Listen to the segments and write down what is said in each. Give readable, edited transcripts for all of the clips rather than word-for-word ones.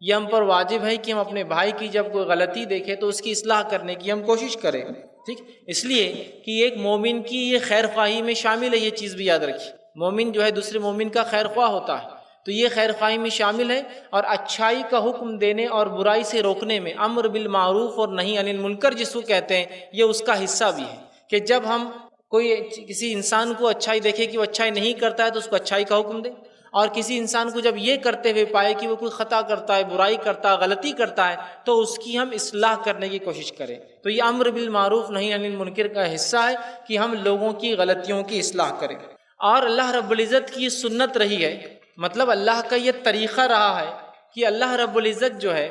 یہ ہم پر واجب ہے کہ ہم اپنے بھائی کی جب کوئی غلطی دیکھیں تو اس کی اصلاح کرنے کی ہم کوشش کریں، ٹھیک، اس لیے کہ ایک مومن کی یہ خیر خواہی میں شامل ہے، یہ چیز بھی یاد رکھیے، مومن جو ہے دوسرے مومن کا خیر خواہ ہوتا ہے، تو یہ خیر خواہی میں شامل ہے، اور اچھائی کا حکم دینے اور برائی سے روکنے میں امر بالمعروف اور نہی عن المنکر جس کو کہتے ہیں، یہ اس کا حصہ بھی ہے، کہ جب ہم کوئی کسی انسان کو اچھائی دیکھے کہ وہ اچھائی نہیں کرتا ہے تو اس کو اچھائی کا حکم دے، اور کسی انسان کو جب یہ کرتے ہوئے پائے کہ وہ کوئی خطا کرتا ہے، برائی کرتا ہے، غلطی کرتا ہے، تو اس کی ہم اصلاح کرنے کی کوشش کریں۔ تو یہ امر بالمعروف نہی عن المنکر کا حصہ ہے کہ ہم لوگوں کی غلطیوں کی اصلاح کریں، اور اللہ رب العزت کی یہ سنت رہی ہے، مطلب اللہ کا یہ طریقہ رہا ہے کہ اللہ رب العزت جو ہے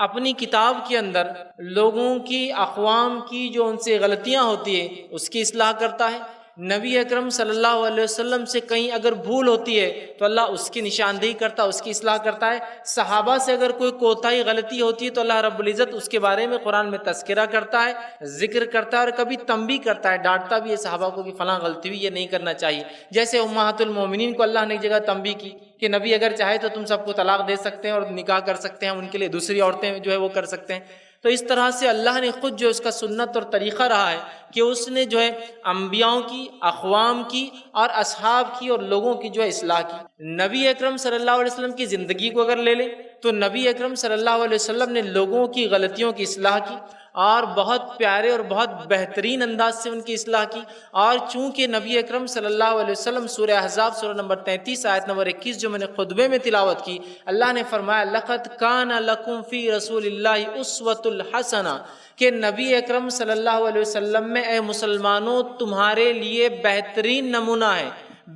اپنی کتاب کے اندر لوگوں کی، اقوام کی جو ان سے غلطیاں ہوتی ہیں اس کی اصلاح کرتا ہے، نبی اکرم صلی اللہ علیہ وسلم سے کہیں اگر بھول ہوتی ہے تو اللہ اس کی نشاندہی کرتا ہے، اس کی اصلاح کرتا ہے، صحابہ سے اگر کوئی کوتاہی غلطی ہوتی ہے تو اللہ رب العزت اس کے بارے میں قرآن میں تذکرہ کرتا ہے، ذکر کرتا ہے، اور کبھی تنبیہ کرتا ہے، ڈانٹتا بھی ہے صحابہ کو کہ فلاں غلطی ہوئی، یہ نہیں کرنا چاہیے، جیسے امہات المومنین کو اللہ نے ایک جگہ تنبیہ کی کہ نبی اگر چاہے تو تم سب کو طلاق دے سکتے ہیں اور نکاح کر سکتے ہیں، ان کے لیے دوسری عورتیں جو ہے وہ کر سکتے ہیں۔ تو اس طرح سے اللہ نے خود جو اس کا سنت اور طریقہ رہا ہے کہ اس نے جو ہے انبیاءوں کی، اقوام کی اور اصحاب کی اور لوگوں کی جو ہے اصلاح کی۔ نبی اکرم صلی اللہ علیہ وسلم کی زندگی کو اگر لے لیں تو نبی اکرم صلی اللہ علیہ وسلم نے لوگوں کی غلطیوں کی اصلاح کی، اور بہت پیارے اور بہت بہترین انداز سے ان کی اصلاح کی، اور چونکہ نبی اکرم صلی اللہ علیہ وسلم سورہ احزاب سورہ نمبر 33 آیت نمبر 21 جو میں نے خطبے میں تلاوت کی، اللہ نے فرمایا لَقَدْ كَانَ لَكُمْ فِي رَسُولِ اللَّهِ أُسْوَةٌ الْحَسَنَةٌ، کہ نبی اکرم صلی اللہ علیہ وسلم میں اے مسلمانوں تمہارے لیے بہترین نمونہ ہے،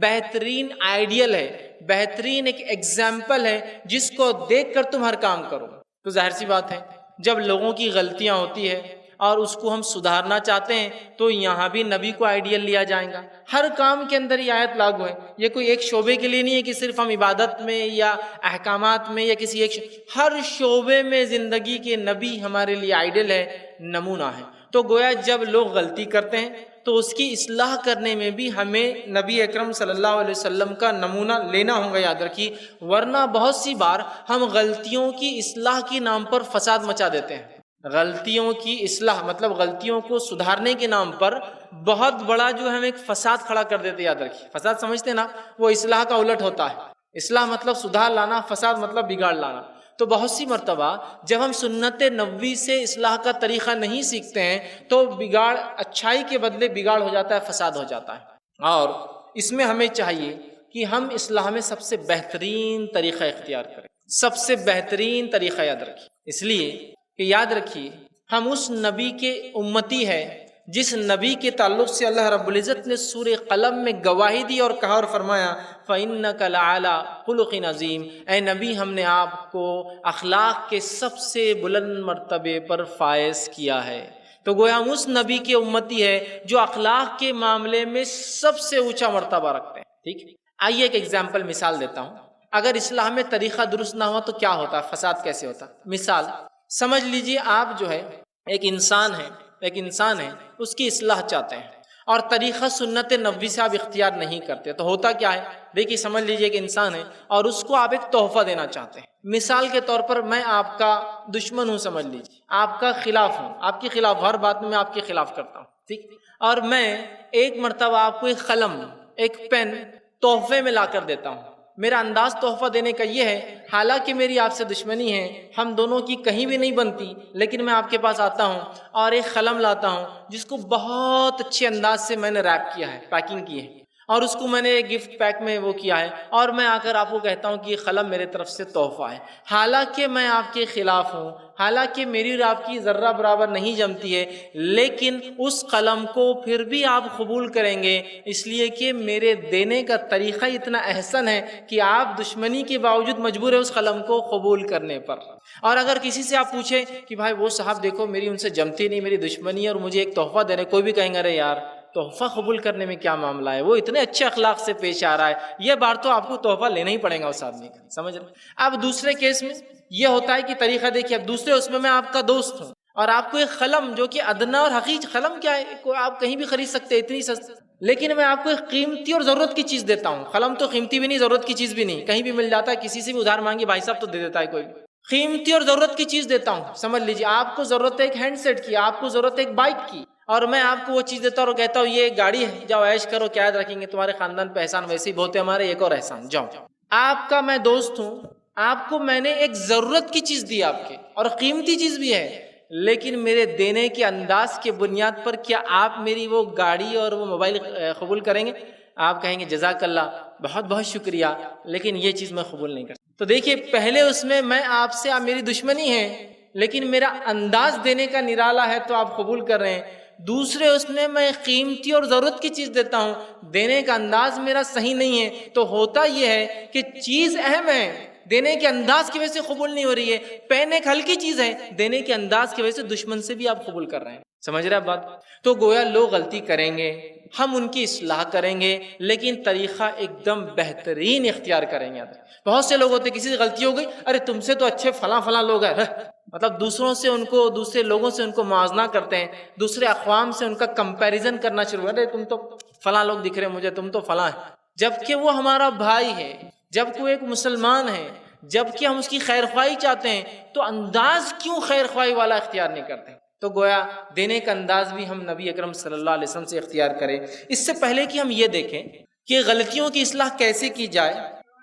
بہترین آئیڈیل ہے، بہترین ایک ایگزامپل ہے جس کو دیکھ کر تم ہر کام کرو۔ تو ظاہر سی بات ہے جب لوگوں کی غلطیاں ہوتی ہے اور اس کو ہم سدھارنا چاہتے ہیں تو یہاں بھی نبی کو آئیڈیل لیا جائے گا، ہر کام کے اندر یہ آیت لاگو ہے، یہ کوئی ایک شعبے کے لیے نہیں ہے کہ صرف ہم عبادت میں یا احکامات میں یا کسی ایک ہر شعبے میں زندگی کے نبی ہمارے لیے آئیڈیل ہے، نمونہ ہے۔ تو گویا جب لوگ غلطی کرتے ہیں تو اس کی اصلاح کرنے میں بھی ہمیں نبی اکرم صلی اللہ علیہ وسلم کا نمونہ لینا ہوگا، یاد رکھیے، ورنہ بہت سی بار ہم غلطیوں کی اصلاح کے نام پر فساد مچا دیتے ہیں۔ غلطیوں کی اصلاح مطلب غلطیوں کو سدھارنے کے نام پر بہت بڑا جو ہم ایک فساد کھڑا کر دیتے، یاد رکھیے، فساد سمجھتے ہیں نا، وہ اصلاح کا الٹ ہوتا ہے، اصلاح مطلب سدھار لانا، فساد مطلب بگاڑ لانا۔ تو بہت سی مرتبہ جب ہم سنت نبوی سے اصلاح کا طریقہ نہیں سیکھتے ہیں تو بگاڑ، اچھائی کے بدلے بگاڑ ہو جاتا ہے، فساد ہو جاتا ہے، اور اس میں ہمیں چاہیے کہ ہم اصلاح میں سب سے بہترین طریقہ اختیار کریں، سب سے بہترین طریقہ یاد رکھیے، اس لیے کہ یاد رکھیے ہم اس نبی کے امتی ہیں جس نبی کے تعلق سے اللہ رب العزت نے سورہ قلم میں گواہی دی اور کہا اور فرمایا فَإِنَّكَ لَعَلَىٰ خُلُقٍ عَظِيمٍ، اے نبی ہم نے آپ کو اخلاق کے سب سے بلند مرتبے پر فائز کیا ہے۔ تو گویا ہم اس نبی کے امتی ہے جو اخلاق کے معاملے میں سب سے اونچا مرتبہ رکھتے ہیں، ٹھیک۔ آئیے ایک ایگزامپل مثال دیتا ہوں، اگر اصلاح میں طریقہ درست نہ ہوا تو کیا ہوتا، فساد کیسے ہوتا۔ مثال سمجھ لیجئے آپ جو ہے ایک انسان ہے اس کی اصلاح چاہتے ہیں اور طریقہ سنت نبوی سے آپ اختیار نہیں کرتے، تو ہوتا کیا ہے، دیکھیے سمجھ لیجئے ایک انسان ہے اور اس کو آپ ایک تحفہ دینا چاہتے ہیں۔ مثال کے طور پر میں آپ کا دشمن ہوں، سمجھ لیجئے آپ کا خلاف ہوں، آپ کے خلاف، ہر بات میں آپ کے خلاف کرتا ہوں، ٹھیک، اور میں ایک مرتبہ آپ کو ایک قلم، ایک پین تحفے میں لا کر دیتا ہوں۔ میرا انداز تحفہ دینے کا یہ ہے، حالانکہ میری آپ سے دشمنی ہے، ہم دونوں کی کہیں بھی نہیں بنتی، لیکن میں آپ کے پاس آتا ہوں اور ایک قلم لاتا ہوں جس کو بہت اچھے انداز سے میں نے ریپ کیا ہے، پیکنگ کی ہے، اور اس کو میں نے گفٹ پیک میں وہ کیا ہے، اور میں آ کر آپ کو کہتا ہوں کہ یہ قلم میرے طرف سے تحفہ ہے، حالانکہ میں آپ کے خلاف ہوں، حالانکہ میری اور آپ کی ذرہ برابر نہیں جمتی ہے، لیکن اس قلم کو پھر بھی آپ قبول کریں گے اس لیے کہ میرے دینے کا طریقہ اتنا احسن ہے کہ آپ دشمنی کے باوجود مجبور ہیں اس قلم کو قبول کرنے پر۔ اور اگر کسی سے آپ پوچھیں کہ بھائی وہ صاحب دیکھو میری ان سے جمتی نہیں، میری دشمنی ہے اور مجھے ایک تحفہ دے رہے، کوئی بھی کہیں گے ارے یار تحفہ قبول کرنے میں کیا معاملہ ہے، وہ اتنے اچھے اخلاق سے پیش آ رہا ہے، یہ بار تو آپ کو تحفہ لینا ہی پڑے گا اس آدمی کا، سمجھ رہے۔ اب دوسرے کیس میں یہ ہوتا ہے کہ طریقہ دیکھیے، اب دوسرے اس میں آپ کا دوست ہوں اور آپ کو ایک قلم جو کہ ادنا اور حقیق قلم کیا ہے، آپ کہیں بھی خرید سکتے ہیں، اتنی سستی، لیکن میں آپ کو ایک قیمتی اور ضرورت کی چیز دیتا ہوں۔ قلم تو قیمتی بھی نہیں، ضرورت کی چیز بھی نہیں، کہیں بھی مل جاتا ہے، کسی سے بھی ادھار مانگی بھائی صاحب تو دے دیتا ہے کوئی۔ قیمتی اور ضرورت کی چیز دیتا ہوں. سمجھ لیجیے آپ کو ضرورت ہے ایک ہینڈ سیٹ کی, آپ کو ضرورت ہے ایک بائک کی, اور میں آپ کو وہ چیز دیتا ہوں اور کہتا ہوں یہ ایک گاڑی ہے, جاؤ عیش کرو, کیا یاد رکھیں گے, تمہارے خاندان پہ احسان ویسے ہی بہت ہے ہمارے, ایک اور احسان, جاؤ. آپ کا میں دوست ہوں, آپ کو میں نے ایک ضرورت کی چیز دی آپ کے, اور قیمتی چیز بھی ہے, لیکن میرے دینے کے انداز کے بنیاد پر کیا آپ میری وہ گاڑی اور وہ موبائل قبول کریں گے؟ آپ کہیں گے جزاک اللہ, بہت بہت شکریہ, لیکن یہ چیز میں قبول نہیں کرتا. تو دیکھیے پہلے اس میں میں آپ سے, آپ میری دشمنی ہے, لیکن میرا انداز دینے کا نرالا ہے تو آپ قبول کر رہے ہیں. دوسرے اس میں قیمتی اور ضرورت کی چیز دیتا ہوں, دینے کا انداز میرا صحیح نہیں ہے, تو ہوتا یہ ہے کہ چیز اہم ہے, دینے کے انداز کی وجہ سے قبول نہیں ہو رہی ہے. پین ایک ہلکی چیز ہے, دینے کے انداز کی وجہ سے دشمن سے بھی آپ قبول کر رہے ہیں. سمجھ رہے ہیں بات؟ تو گویا لوگ غلطی کریں گے, ہم ان کی اصلاح کریں گے, لیکن طریقہ ایک دم بہترین اختیار کریں گے. بہت سے لوگ ہوتے ہیں کسی سے غلطی ہو گئی, ارے تم سے تو اچھے فلاں فلاں لوگ ہیں, مطلب دوسروں سے ان کو, دوسرے لوگوں سے ان کو موازنہ کرتے ہیں, دوسرے اقوام سے ان کا کمپیریزن کرنا شروع کرتے ہیں, تم تو فلاں لوگ دکھ رہے ہیں مجھے, تم تو فلاں ہیں, جبکہ وہ ہمارا بھائی ہے, جبکہ وہ ایک مسلمان ہے, جبکہ ہم اس کی خیر خواہی چاہتے ہیں, تو انداز کیوں خیر خواہی والا اختیار نہیں کرتے؟ تو گویا دینے کا انداز بھی ہم نبی اکرم صلی اللہ علیہ وسلم سے اختیار کریں. اس سے پہلے کہ ہم یہ دیکھیں کہ غلطیوں کی اصلاح کیسے کی جائے,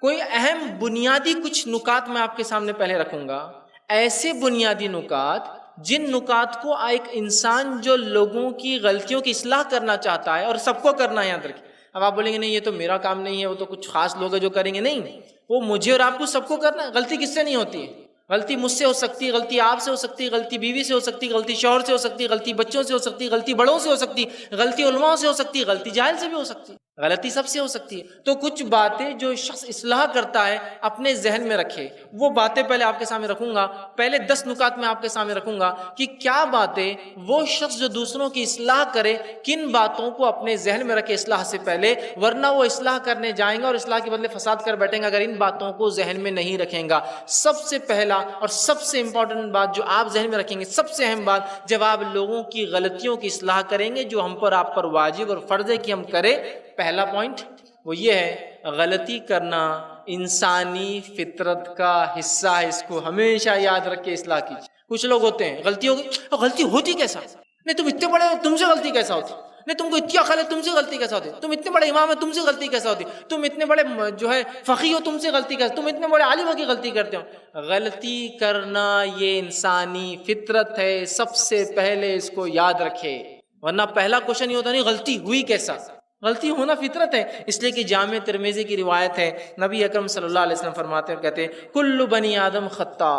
کوئی اہم بنیادی کچھ نکات میں آپ کے سامنے پہلے رکھوں گا, ایسے بنیادی نکات جن نکات کو ایک انسان جو لوگوں کی غلطیوں کی اصلاح کرنا چاہتا ہے, اور سب کو کرنا ہے, یاد رکھیں. اب آپ بولیں گے نہیں یہ تو میرا کام نہیں ہے, وہ تو کچھ خاص لوگ ہیں جو کریں گے, نہیں, وہ مجھے اور آپ کو سب کو کرنا ہے. غلطی کس سے نہیں ہوتی ہے؟ غلطی مجھ سے ہو سکتی ہے, غلطی آپ سے ہو سکتی ہے, غلطی بیوی سے ہو سکتی ہے, غلطی شوہر سے ہو سکتی ہے, غلطی بچوں سے ہو سکتی ہے, غلطی بڑوں سے ہو سکتی ہے, غلطی علماء سے ہو سکتی ہے, غلطی جاہل سے بھی ہو سکتی ہے, غلطی سب سے ہو سکتی ہے. تو کچھ باتیں جو شخص اصلاح کرتا ہے اپنے ذہن میں رکھے, وہ باتیں پہلے آپ کے سامنے رکھوں گا. پہلے 10 نکات میں آپ کے سامنے رکھوں گا کہ کیا باتیں وہ شخص جو دوسروں کی اصلاح کرے, کن باتوں کو اپنے ذہن میں رکھے اصلاح سے پہلے, ورنہ وہ اصلاح کرنے جائیں گا اور اصلاح کے بدلے فساد کر بیٹھیں گا اگر ان باتوں کو ذہن میں نہیں رکھیں گا. سب سے پہلا اور سب سے امپورٹنٹ بات جو آپ ذہن میں رکھیں گے, سب سے اہم بات, جب آپ لوگوں کی غلطیوں کی اصلاح کریں گے جو ہم پر, آپ پر واجب اور فرض ہے کہ ہم کریں, پہلا پوائنٹ وہ یہ ہے, غلطی کرنا انسانی فطرت کا حصہ ہے, اس کو ہمیشہ یاد رکھ کے اصلاح کیجیے. کچھ لوگ ہوتے ہیں غلطی ہو گئی, غلطی ہوتی کیسا, نہیں تم اتنے بڑے ہو تم سے غلطی کیسا ہوتی, نہیں تم کو اتنی عقل ہے تم سے غلطی کیسا ہوتی, تم اتنے بڑے امام ہے تم سے غلطی کیسا ہوتی, تم اتنے بڑے جو ہے فقیہ ہو تم سے غلطی کیسا, تم اتنے بڑے عالم ہو کی غلطی کرتے ہو. غلطی کرنا یہ انسانی فطرت ہے, سب سے پہلے اس کو یاد رکھے, ورنہ پہلا کوشچن یہ ہوتا نہیں غلطی ہوئی کیسا. غلطی ہونا فطرت ہے, اس لیے کہ جامع ترمذی کی روایت ہے, نبی اکرم صلی اللہ علیہ وسلم فرماتے ہیں, کہتے ہیں کل بنی آدم خطا,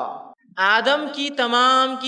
آدم کی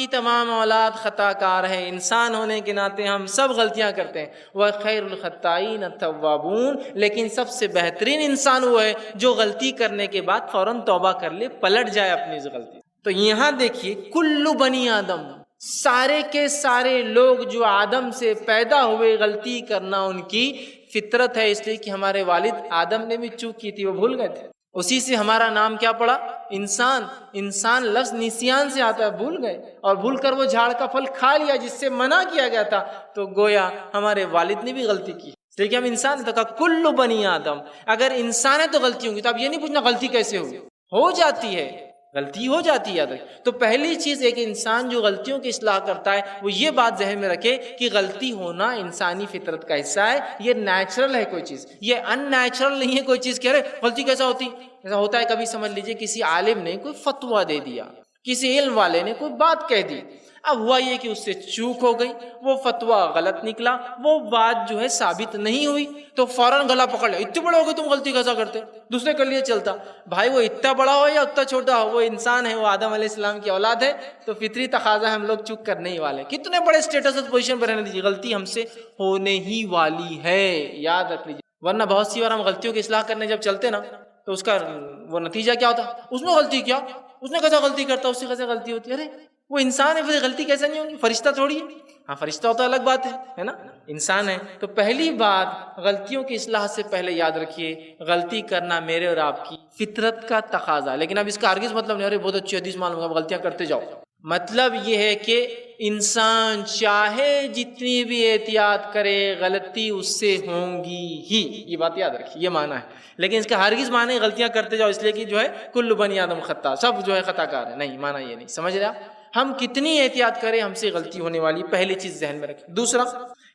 تمام اولاد خطا کار ہے, انسان ہونے کے ناطے ہم سب غلطیاں کرتے ہیں. وخیر الخطائین التوابون, لیکن سب سے بہترین انسان وہ ہے جو غلطی کرنے کے بعد فوراً توبہ کر لے, پلٹ جائے اپنی اس غلطی. تو یہاں دیکھیے کل بنی آدم, سارے کے سارے لوگ جو آدم سے پیدا ہوئے, غلطی کرنا ان کی فطرت ہے, اس لیے کہ ہمارے والد آدم نے بھی چوک کی تھی, وہ بھول گئے تھے, اسی سے ہمارا نام کیا پڑا, انسان. انسان لفظ نسیان سے آتا ہے, بھول گئے, اور بھول کر وہ جھاڑ کا پھل کھا لیا جس سے منع کیا گیا تھا, تو گویا ہمارے والد نے بھی غلطی کی, اس لیے کہ ہم انسان ہیں. تو کہا کل بنی آدم, اگر انسان ہے تو غلطی ہوں گی, تو اب یہ نہیں پوچھنا غلطی کیسے ہوگی, ہو جاتی ہے, غلطی ہو جاتی ہے, یاد رکھیں. تو پہلی چیز ایک انسان جو غلطیوں کی اصلاح کرتا ہے وہ یہ بات ذہن میں رکھے کہ غلطی ہونا انسانی فطرت کا حصہ ہے, یہ نیچرل ہے کوئی چیز, یہ ان نیچرل نہیں ہے کوئی چیز. کہہ رہے غلطی کیسا ہوتی, ایسا ہوتا ہے کبھی سمجھ لیجئے کسی عالم نے کوئی فتویٰ دے دیا, کسی علم والے نے کوئی بات کہہ دی, اب ہوا یہ کہ اس سے چوک ہو گئی, وہ فتویٰ غلط نکلا, وہ بات جو ہے ثابت نہیں ہوئی, تو فوراً گلا پکڑ لیا, اتنے بڑے ہو گئے تم غلطی کیسا کرتے, دوسرے کر لیے چلتا. بھائی وہ اتنا بڑا ہو یا اتنا چھوٹا ہو, وہ انسان ہے, وہ آدم علیہ السلام کی اولاد ہے, تو فطری تقاضا ہم لوگ چوک کرنے ہی والے, کتنے بڑے اسٹیٹس اور پوزیشن پر رہنے دیجیے, غلطی ہم سے ہونے ہی والی ہے, یاد رکھ لیجیے. ورنہ بہت سی بار ہم غلطیوں کی اصلاح کرنے جب چلتے نا, تو اس کا وہ نتیجہ کیا ہوتا, اس نے غلطی کیا, اس نے کیسا غلطی کرتا, اس سے کیسے غلطی ہوتی, ارے وہ انسان ہے, پھر غلطی کیسے نہیں ہوگی, فرشتہ تھوڑی ہے. ہاں فرشتہ ہوتا الگ بات ہے نا, انسان ہے. تو پہلی بات غلطیوں کی اصلاح سے پہلے یاد رکھیے, غلطی کرنا میرے اور آپ کی فطرت کا تقاضا. لیکن اب اس کا ہرگز مطلب نہیں ارے بہت اچھی حدیث معلوم ہے, غلطیاں کرتے جاؤ, مطلب یہ ہے کہ انسان چاہے جتنی بھی احتیاط کرے غلطی اس سے ہوں گی ہی، یہ بات یاد رکھیے، یہ معنی ہے۔ لیکن اس کا ہرگز معنی ہے غلطیاں کرتے جاؤ اس لیے کہ جو ہے کل بنی آدم خطا، سب جو ہے خطا کار ہے، نہیں، معنی یہ نہیں، سمجھ رہے آپ؟ ہم کتنی احتیاط کریں ہم سے غلطی ہونے والی، پہلی چیز ذہن میں رکھیں۔ دوسرا،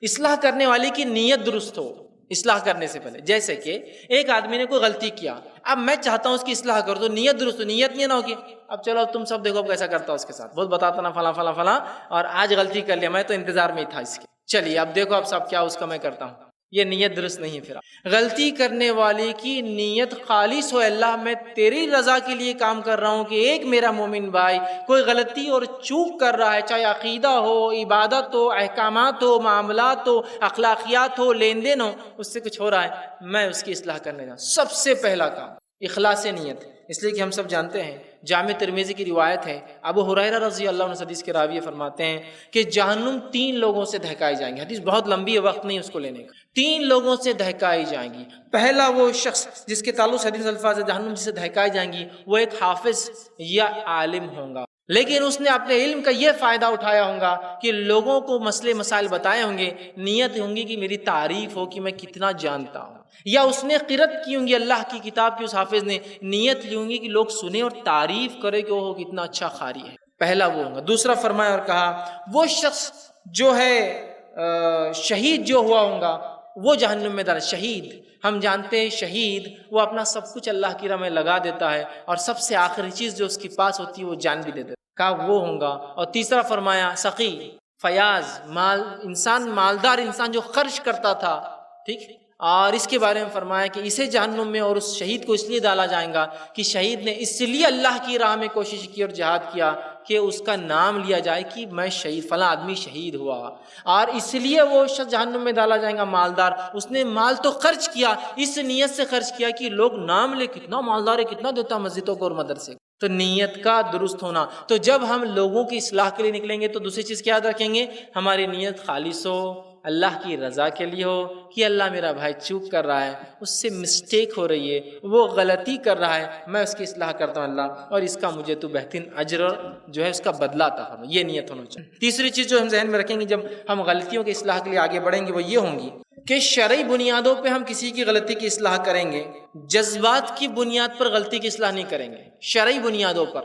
اصلاح کرنے والے کی نیت درست ہو اصلاح کرنے سے پہلے۔ جیسے کہ ایک آدمی نے کوئی غلطی کیا، اب میں چاہتا ہوں اس کی اصلاح کر دو، نیت درست ہو، نیت نہیں نہ ہوگی اب چلو تم سب دیکھو اب کیسا کرتا ہوں اس کے ساتھ، بہت بتاتا نا فلاں فلاں فلاں، اور آج غلطی کر لیا، میں تو انتظار میں ہی تھا اس کے، چلیے اب دیکھو اب سب کیا اس کا میں کرتا ہوں، یہ نیت درست نہیں ہے۔ پھر غلطی کرنے والے کی نیت خالص ہو، اللہ میں تیری رضا کے لیے کام کر رہا ہوں کہ ایک میرا مومن بھائی کوئی غلطی اور چوک کر رہا ہے، چاہے عقیدہ ہو، عبادت ہو، احکامات ہو، معاملات ہو، اخلاقیات ہو، لین دین ہو، اس سے کچھ ہو رہا ہے، میں اس کی اصلاح کرنے جاؤں۔ سب سے پہلا کام اخلاص نیت، اس لیے کہ ہم سب جانتے ہیں جامع ترمذی کی روایت ہے، ابو ہریرہ رضی اللہ عنہ حدیث کے راوی فرماتے ہیں کہ جہنم 3 لوگوں سے دہکائی جائیں گی، حدیث بہت لمبی ہے، وقت نہیں اس کو لینے کا، 3 لوگوں سے دہکائی جائیں گی۔ پہلا وہ شخص جس کے تعلق سے حدیث الفاظ جہنم جسے دہکائی جائیں گی، وہ ایک حافظ یا عالم ہوگا، لیکن اس نے اپنے علم کا یہ فائدہ اٹھایا ہوگا کہ لوگوں کو مسئلے مسائل بتائے ہوں گے، نیت ہوں گی کہ میری تعریف ہو کہ میں کتنا جانتا ہوں، یا اس نے قرأت کی ہوں گی اللہ کی کتاب کی، اس حافظ نے نیت لی ہوں گی کہ لوگ سنیں اور تعریف کرے کہ وہ کتنا اچھا قاری ہے، پہلا وہ ہوگا۔ دوسرا فرمایا اور کہا وہ شخص جو ہے شہید جو ہوا ہوگا وہ جہنم میں داخل۔ شہید ہم جانتے ہیں شہید وہ اپنا سب کچھ اللہ کی راہ میں لگا دیتا ہے اور سب سے آخری چیز جو اس کے پاس ہوتی ہے وہ جان بھی دے دیتا ہے، کہا وہ ہوگا۔ اور تیسرا فرمایا سقی، فیاض، مالدار انسان جو خرچ کرتا تھا، ٹھیک، اور اس کے بارے میں فرمایا کہ اسے جہنم میں اور اس شہید کو اس لیے ڈالا جائے گا کہ شہید نے اس لیے اللہ کی راہ میں کوشش کی اور جہاد کیا کہ اس کا نام لیا جائے کہ میں شہید، فلاں آدمی شہید ہوا، اور اس لیے وہ شخص جہنم میں ڈالا جائے گا مالدار، اس نے مال تو خرچ کیا، اس نیت سے خرچ کیا کہ لوگ نام لے کتنا مالدار ہے، کتنا دیتا مسجدوں کو اور مدرسے۔ تو نیت کا درست ہونا، تو جب ہم لوگوں کی اصلاح کے لیے نکلیں گے تو دوسری چیز کیا یاد رکھیں گے، ہماری نیت خالص ہو، اللہ کی رضا کے لیے ہو کہ اللہ میرا بھائی چوک کر رہا ہے، اس سے مسٹیک ہو رہی ہے، وہ غلطی کر رہا ہے، میں اس کی اصلاح کرتا ہوں اللہ، اور اس کا مجھے تو بہترین اجر جو ہے اس کا بدلہ عطا فرما، یہ نیت ہونا چاہیے۔ تیسری چیز جو ہم ذہن میں رکھیں گے جب ہم غلطیوں کی اصلاح کے لیے آگے بڑھیں گے وہ یہ ہوں گی کہ شرعی بنیادوں پہ ہم کسی کی غلطی کی اصلاح کریں گے، جذبات کی بنیاد پر غلطی کی اصلاح نہیں کریں گے۔ شرعی بنیادوں پر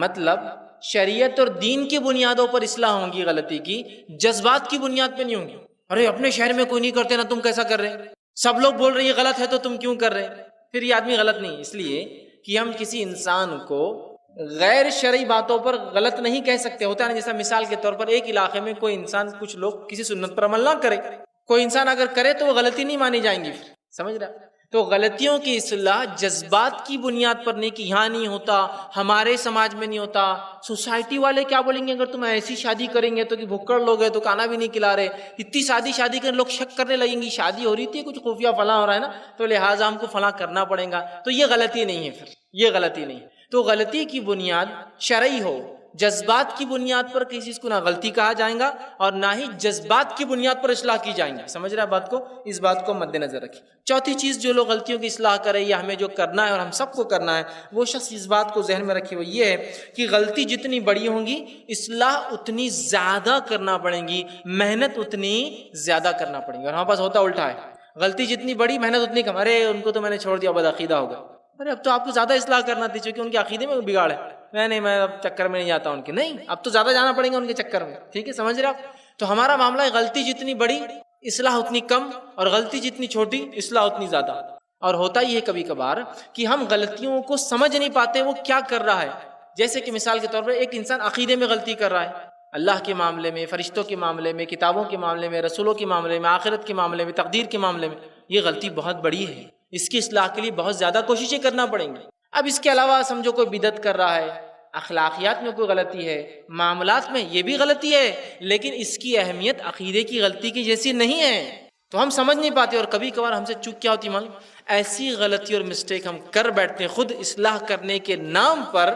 مطلب شریعت اور دین کی بنیادوں پر اصلاح ہوں گی غلطی کی، جذبات کی بنیاد پہ نہیں ہوں گی۔ ارے اپنے شہر میں کوئی نہیں کرتے نا تم کیسا کر رہے، سب لوگ بول رہے ہیں یہ غلط ہے تو تم کیوں کر رہے، پھر یہ آدمی غلط نہیں، اس لیے کہ ہم کسی انسان کو غیر شرعی باتوں پر غلط نہیں کہہ سکتے۔ ہوتا ہے نا، جیسا مثال کے طور پر ایک علاقے میں کوئی انسان، کچھ لوگ کسی سنت پر عمل نہ کرے، کوئی انسان اگر کرے تو وہ غلطی نہیں مانی جائیں گی، پھر سمجھ رہا؟ تو غلطیوں کی اصلاح جذبات کی بنیاد پر نہیں کہ یہاں نہیں ہوتا، ہمارے سماج میں نہیں ہوتا، سوسائٹی والے کیا بولیں گے اگر تم ایسی شادی کریں گے تو کہ بھکڑ لوگ ہیں تو کھانا بھی نہیں کھلا رہے، اتنی شادی کریں، لوگ شک کرنے لگیں گی شادی ہو رہی تھی کچھ خفیہ فلاں ہو رہا ہے نا تو لہٰذا ہم کو فلاں کرنا پڑے گا، تو یہ غلطی نہیں ہے، پھر یہ غلطی نہیں۔ تو غلطی کی بنیاد شرعی ہو، جذبات کی بنیاد پر کسی چیز کو نہ غلطی کہا جائے گا اور نہ ہی جذبات کی بنیاد پر اصلاح کی جائیں گی، سمجھ رہا ہے بات کو، اس بات کو مد نظر رکھیں۔ چوتھی چیز جو لوگ غلطیوں کی اصلاح کرے یا ہمیں جو کرنا ہے اور ہم سب کو کرنا ہے، وہ شخص اس بات کو ذہن میں رکھے، وہ یہ ہے کہ غلطی جتنی بڑی ہوں گی اصلاح اتنی زیادہ کرنا پڑے گی، محنت اتنی زیادہ کرنا پڑے گی، اور ہمارے پاس ہوتا الٹا ہے، غلطی جتنی بڑی محنت اتنی کم، ارے ان کو تو میں نے چھوڑ دیا بدعقیدہ ہو گیا، ارے اب تو آپ کو زیادہ اصلاح کرنا تھی چونکہ ان کے عقیدے میں بگاڑ ہے، میں اب چکر میں نہیں جاتا ان کے، نہیں اب تو زیادہ جانا پڑے گا ان کے چکر میں، ٹھیک ہے، سمجھ رہے آپ؟ تو ہمارا معاملہ ہے غلطی جتنی بڑی اصلاح اتنی کم، اور غلطی جتنی چھوٹی اصلاح اتنی زیادہ۔ اور ہوتا یہ کبھی کبھار کہ ہم غلطیوں کو سمجھ نہیں پاتے وہ کیا کر رہا ہے، جیسے کہ مثال کے طور پر ایک انسان عقیدے میں غلطی کر رہا ہے، اللہ کے معاملے میں، فرشتوں کے معاملے میں، کتابوں کے معاملے میں، رسولوں کے معاملے میں، آخرت کے معاملے میں، تقدیر کے معاملے میں، یہ غلطی بہت بڑی ہے، اس کی اصلاح کے لیے بہت زیادہ کوششیں کرنا پڑیں گی۔ اب اس کے علاوہ سمجھو کوئی بدعت کر رہا ہے، اخلاقیات میں کوئی غلطی ہے، معاملات میں یہ بھی غلطی ہے، لیکن اس کی اہمیت عقیدے کی غلطی کی جیسی نہیں ہے، تو ہم سمجھ نہیں پاتے، اور کبھی کبھار ہم سے چوک کیا ہوتی معلوم، ایسی غلطی اور مسٹیک ہم کر بیٹھتے ہیں خود اصلاح کرنے کے نام پر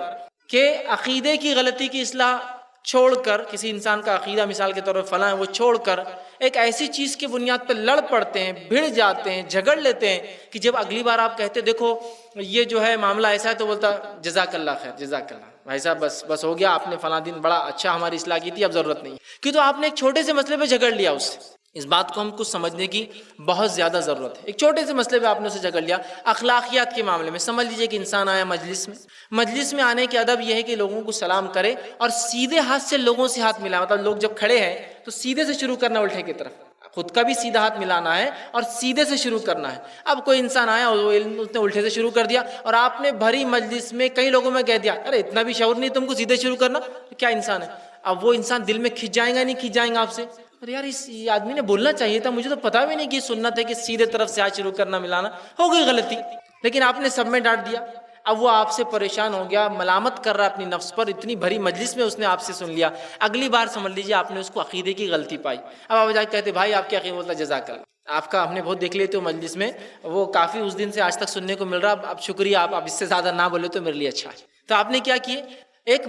کہ عقیدے کی غلطی کی اصلاح چھوڑ کر، کسی انسان کا عقیدہ مثال کے طور پر فلاں ہے وہ چھوڑ کر ایک ایسی چیز کی بنیاد پہ لڑ پڑتے ہیں، بھڑ جاتے ہیں، جھگڑ لیتے ہیں کہ جب اگلی بار آپ کہتے دیکھو یہ جو ہے معاملہ ایسا ہے تو بولتا جزاک اللہ خیر، جزاک اللہ، بھائی صاحب بس ہو گیا، آپ نے فلاں دن بڑا اچھا ہماری اصلاح کی تھی، اب ضرورت نہیں، کہ تو آپ نے ایک چھوٹے سے مسئلے پہ جھگڑ لیا اس سے۔ اس بات کو ہم کو سمجھنے کی بہت زیادہ ضرورت ہے۔ ایک چھوٹے سے مسئلے پہ آپ نے اسے جھگڑ لیا۔ اخلاقیات کے معاملے میں سمجھ لیجئے کہ انسان آیا مجلس میں آنے کے ادب یہ ہے کہ لوگوں کو سلام کرے اور سیدھے ہاتھ سے لوگوں سے ہاتھ ملا، مطلب لوگ جب کھڑے ہیں تو سیدھے سے شروع کرنا الٹے کی طرف، خود کا بھی سیدھا ہاتھ ملانا ہے اور سیدھے سے شروع کرنا ہے۔ اب کوئی انسان آیا اور اس نے الٹے سے شروع کر دیا اور آپ نے بھری مجلس میں کئی لوگوں میں کہہ دیا ارے اتنا بھی شعور نہیں تم کو سیدھے شروع کرنا، کیا انسان ہے؟ اب وہ انسان دل میں کھنچ جائے گا نہیں کھنچ جائیں گا آپ سے، ارے یار اس آدمی نے بولنا چاہیے تھا، مجھے تو پتا بھی نہیں کہ سنت ہے کہ سیدھے طرف سے ہاتھ شروع کرنا ملانا، ہو گئی غلطی، لیکن آپ نے سب میں ڈانٹ دیا۔ اب وہ آپ سے پریشان ہو گیا، ملامت کر رہا اپنی نفس پر، اتنی بھری مجلس میں اس نے آپ سے سن لیا، اگلی بار سمجھ لیجیے آپ نے اس کو عقیدے کی غلطی پائی۔ اب آپ جا کے کہتے بھائی آپ کیا عقیدہ؟ بولتا جزاک اللہ، آپ کا ہم نے بہت دیکھ لیتے ہو مجلس میں، وہ کافی اس دن سے آج تک سننے کو مل رہا، اب شکریہ، آپ اس سے زیادہ نہ بولے تو میرے لیے اچھا ہے۔ تو آپ نے کیا کیے؟ ایک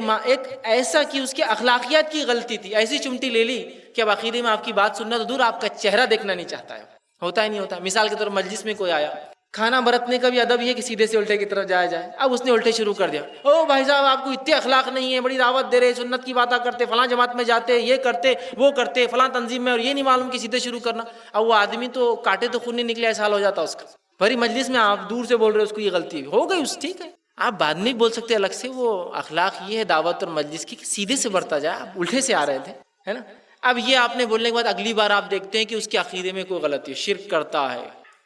ایسا کہ اس کے اخلاقیات کی غلطی تھی، ایسی چمٹی لے لی کہ اب عقیدے میں آپ کی بات سننا تو دور، آپ کا چہرہ دیکھنا نہیں چاہتا ہے، ہوتا ہی نہیں ہوتا۔ مثال کے طور پر مجلس میں کوئی آیا، کھانا برتنے کا بھی ادب یہ کہ سیدھے سے الٹے کی طرف جایا جائے، اب اس نے الٹے شروع کر دیا، او بھائی صاحب آپ کو اتنے اخلاق نہیں ہے، بڑی دعوت دے رہے، سنت کی باتیں کرتے، فلاں جماعت میں جاتے، یہ کرتے وہ کرتے، فلاں تنظیم میں، اور یہ نہیں معلوم کہ سیدھے شروع کرنا۔ اب وہ آدمی تو کاٹے تو خون نہیں نکلے ایسا حال ہو جاتا اس کا، بھری مجلس میں آپ دور سے بول رہے اس کو یہ غلطی ہو گئی، اس ٹھیک ہے آپ بعد میں بول سکتے الگ سے، وہ اخلاق یہ ہے دعوت اور مجلس کی کہ سیدھے سے بڑھتا جائے، آپ الٹے سے آ رہے تھے، ہے نا۔ اب یہ آپ نے بولنے کے بعد اگلی بار آپ دیکھتے ہیں کہ اس کے عقیدے میں کوئی غلطی، شرک کرتا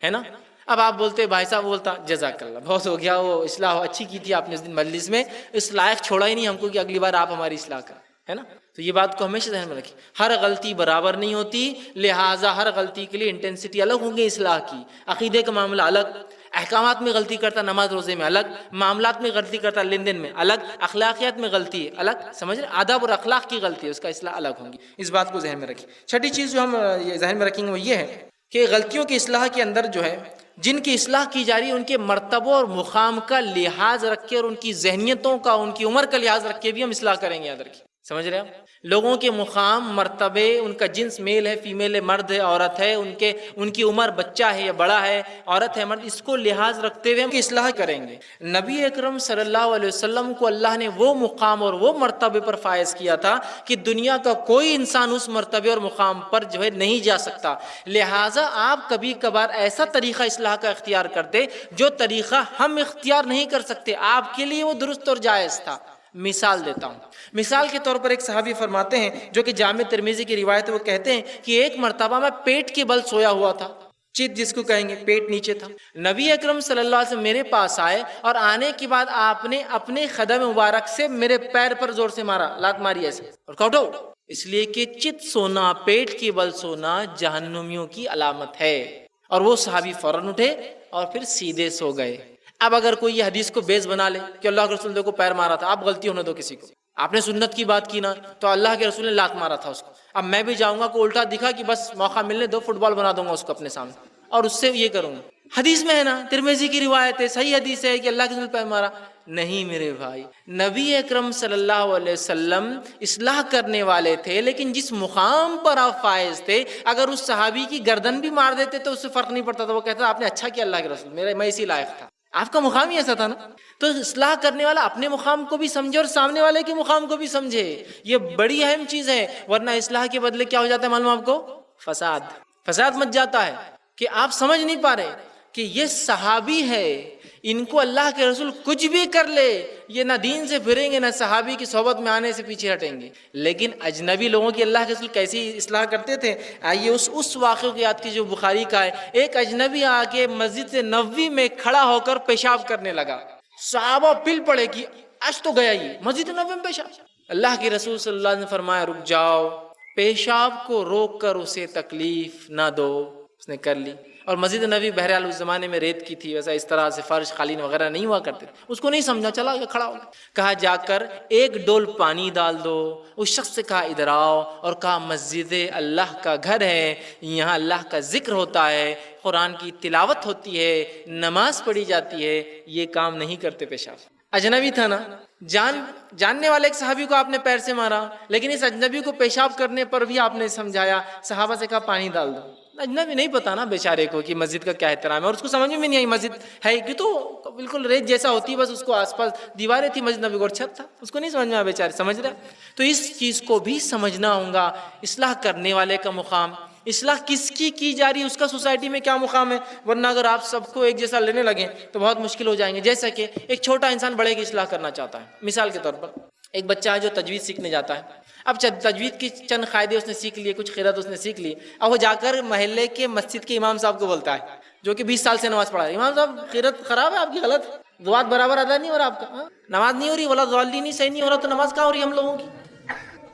ہے نا۔ اب آپ بولتے بھائی صاحب، بولتا جزاک اللہ بہت ہو گیا، وہ اصلاح اچھی کی تھی آپ نے اس دن مجلس میں، اس لائق چھوڑا ہی نہیں ہم کو کہ اگلی بار آپ ہماری اصلاح کریں، ہے نا۔ تو یہ بات کو ہمیشہ ذہن میں رکھیں، ہر غلطی برابر نہیں ہوتی، لہٰذا ہر غلطی کے لیے انٹینسٹی الگ ہوں گی اصلاح کی۔ عقیدے کا معاملہ الگ، احکامات میں غلطی کرتا نماز روزے میں الگ، معاملات میں غلطی کرتا لین دین میں الگ، اخلاقیات میں غلطی الگ، سمجھ رہے، آداب اور اخلاق کی غلطی ہے، اس کا اصلاح الگ ہوں گی، اس بات کو ذہن میں رکھیں۔ چھٹی چیز جو ہم یہ ذہن میں رکھیں گے وہ یہ ہے کہ غلطیوں کی اصلاح کے اندر جو ہے، جن کی اصلاح کی جا رہی ہے ان کے مرتبوں اور مقام کا لحاظ رکھ کے اور ان کی ذہنیتوں کا، ان کی عمر کا لحاظ رکھ کے بھی ہم اصلاح کریں گے، یاد رکھیے، سمجھ رہے ہیں؟ لوگوں کے مقام، مرتبے، ان کا جنس میل ہے فیمیل ہے، مرد ہے عورت ہے، ان کی عمر بچہ ہے یا بڑا ہے، عورت ہے مرد، اس کو لحاظ رکھتے ہوئے ہم اصلاح کریں گے۔ نبی اکرم صلی اللہ علیہ وسلم کو اللہ نے وہ مقام اور وہ مرتبے پر فائز کیا تھا کہ دنیا کا کوئی انسان اس مرتبے اور مقام پر جو ہے نہیں جا سکتا، لہٰذا آپ کبھی کبھار ایسا طریقہ اصلاح کا اختیار کرتے جو طریقہ ہم اختیار نہیں کر سکتے، آپ کے لیے وہ درست اور جائز تھا۔ مثال دیتا ہوں، مثال کے طور پر ایک صحابی فرماتے ہیں جو کہ جامع ترمذی کی روایت ہے، وہ کہتے ہیں کہ ایک مرتبہ میں پیٹ کے بل سویا ہوا تھا، چت جس کو کہیں گے، پیٹ نیچے تھا، نبی اکرم صلی اللہ علیہ وسلم میرے پاس آئے اور آنے کے بعد آپ نے اپنے قدم مبارک سے میرے پیر پر زور سے مارا، لات ماری ایسے اور کہا اٹھو، اس لیے کہ چت سونا، پیٹ کے بل سونا جہنمیوں کی علامت ہے۔ اور وہ صحابی فوراً اٹھے اور پھر سیدھے سو گئے۔ اب اگر کوئی یہ حدیث کو بیس بنا لے کہ اللہ کے رسول کو پیر مارا تھا، آپ غلطی ہونے دو کسی کو، آپ نے سنت کی بات کی نا تو اللہ کے رسول نے لات مارا تھا اس کو، اب میں بھی جاؤں گا کوئی الٹا دکھا کہ بس موقع ملنے دو، فٹ بال بنا دوں گا اس کو اپنے سامنے اور اس سے یہ کروں گا۔ حدیث میں ہے نا، ترمذی کی روایت ہے، صحیح حدیث ہے کہ اللہ کے رسول پیر مارا نہیں میرے بھائی، نبی اکرم صلی اللہ علیہ وسلم اصلاح کرنے والے تھے، لیکن جس مقام پر آپ فائز تھے، اگر اس صحابی کی گردن بھی مار دیتے تو اس سے فرق نہیں پڑتا تھا، وہ کہتا آپ نے اچھا کیا اللہ کے رسول، میں اسی لائق تھا، آپ کا مقام ہی ایسا تھا نا۔ تو اصلاح کرنے والا اپنے مقام کو بھی سمجھے اور سامنے والے کے مقام کو بھی سمجھے، یہ بڑی اہم چیز ہے، ورنہ اصلاح کے بدلے کیا ہو جاتا ہے معلوم آپ کو؟ فساد مچ جاتا ہے کہ آپ سمجھ نہیں پا رہے کہ یہ صحابی ہے، ان کو اللہ کے رسول کچھ بھی کر لے یہ نہ دین سے پھریں گے نہ صحابی کی صحبت میں آنے سے پیچھے ہٹیں گے، لیکن اجنبی لوگوں کی اللہ کے رسول کیسی اصلاح کرتے تھے۔ آئیے اس واقعے کی یاد کی جو بخاری کا ہے، ایک اجنبی آ کے مسجد نبوی میں کھڑا ہو کر پیشاب کرنے لگا، صحابہ پل پڑے کہ آج تو گیا ہی مسجد نبوی میں پیشاب۔ اللہ کے رسول صلی اللہ علیہ وسلم نے فرمایا رک جاؤ، پیشاب کو روک کر اسے تکلیف نہ دو، اس نے کر لی۔ اور مسجد نبی بہرحال اس زمانے میں ریت کی تھی، ویسا اس طرح سے فرش قالین وغیرہ نہیں ہوا کرتے، اس کو نہیں سمجھا، چلا گیا کھڑا ہو گیا، کہا جا کر ایک ڈول پانی ڈال دو، اس شخص سے کہا ادھر آؤ، اور کہا مسجد اللہ کا گھر ہے، یہاں اللہ کا ذکر ہوتا ہے، قرآن کی تلاوت ہوتی ہے، نماز پڑھی جاتی ہے، یہ کام نہیں کرتے پیشاب۔ اجنبی تھا نا، جاننے والے ایک صحابی کو آپ نے پیر سے مارا، لیکن اس اجنبی کو پیشاب کرنے پر بھی آپ نے سمجھایا، صحابہ سے کہا پانی ڈال دو، اجنبی نہیں پتا نا بیچارے کو کہ مسجد کا کیا احترام ہے، اور اس کو سمجھ میں نہیں آئی مسجد ہے کہ تو بالکل ریت جیسا ہوتی ہے، بس اس کو آس پاس دیواریں تھی، مسجد نبی اور چھت تھا، اس کو نہیں سمجھ میں آیا بیچارے، سمجھ رہا ہے؟ تو اس چیز کو بھی سمجھنا ہوگا، اصلاح کرنے والے کا مقام، اصلاح کس کی جا رہی ہے، اس کا سوسائٹی میں کیا مقام ہے، ورنہ اگر آپ سب کو ایک جیسا لینے لگیں تو بہت مشکل ہو جائیں گے۔ جیسا کہ ایک چھوٹا انسان بڑے کی اصلاح کرنا چاہتا ہے، مثال کے طور پر ایک بچہ ہے جو تجوید سیکھنے جاتا ہے، اب تجوید کی چند قاعدے اس نے سیکھ لیے، کچھ قرأت اس نے سیکھ لی، اب وہ جا کر محلے کے مسجد کے امام صاحب کو بولتا ہے جو کہ 20 سال سے نماز پڑھا ہے، امام صاحب قرأت خراب ہے آپ کی، غلط ہے، دعات برابر ادا نہیں ہو رہا آپ کا، نماز نہیں ہو رہی، ولا ضالین صحیح نہیں ہو رہا، تو نماز کہاں ہو رہی ہے ہم لوگوں کی؟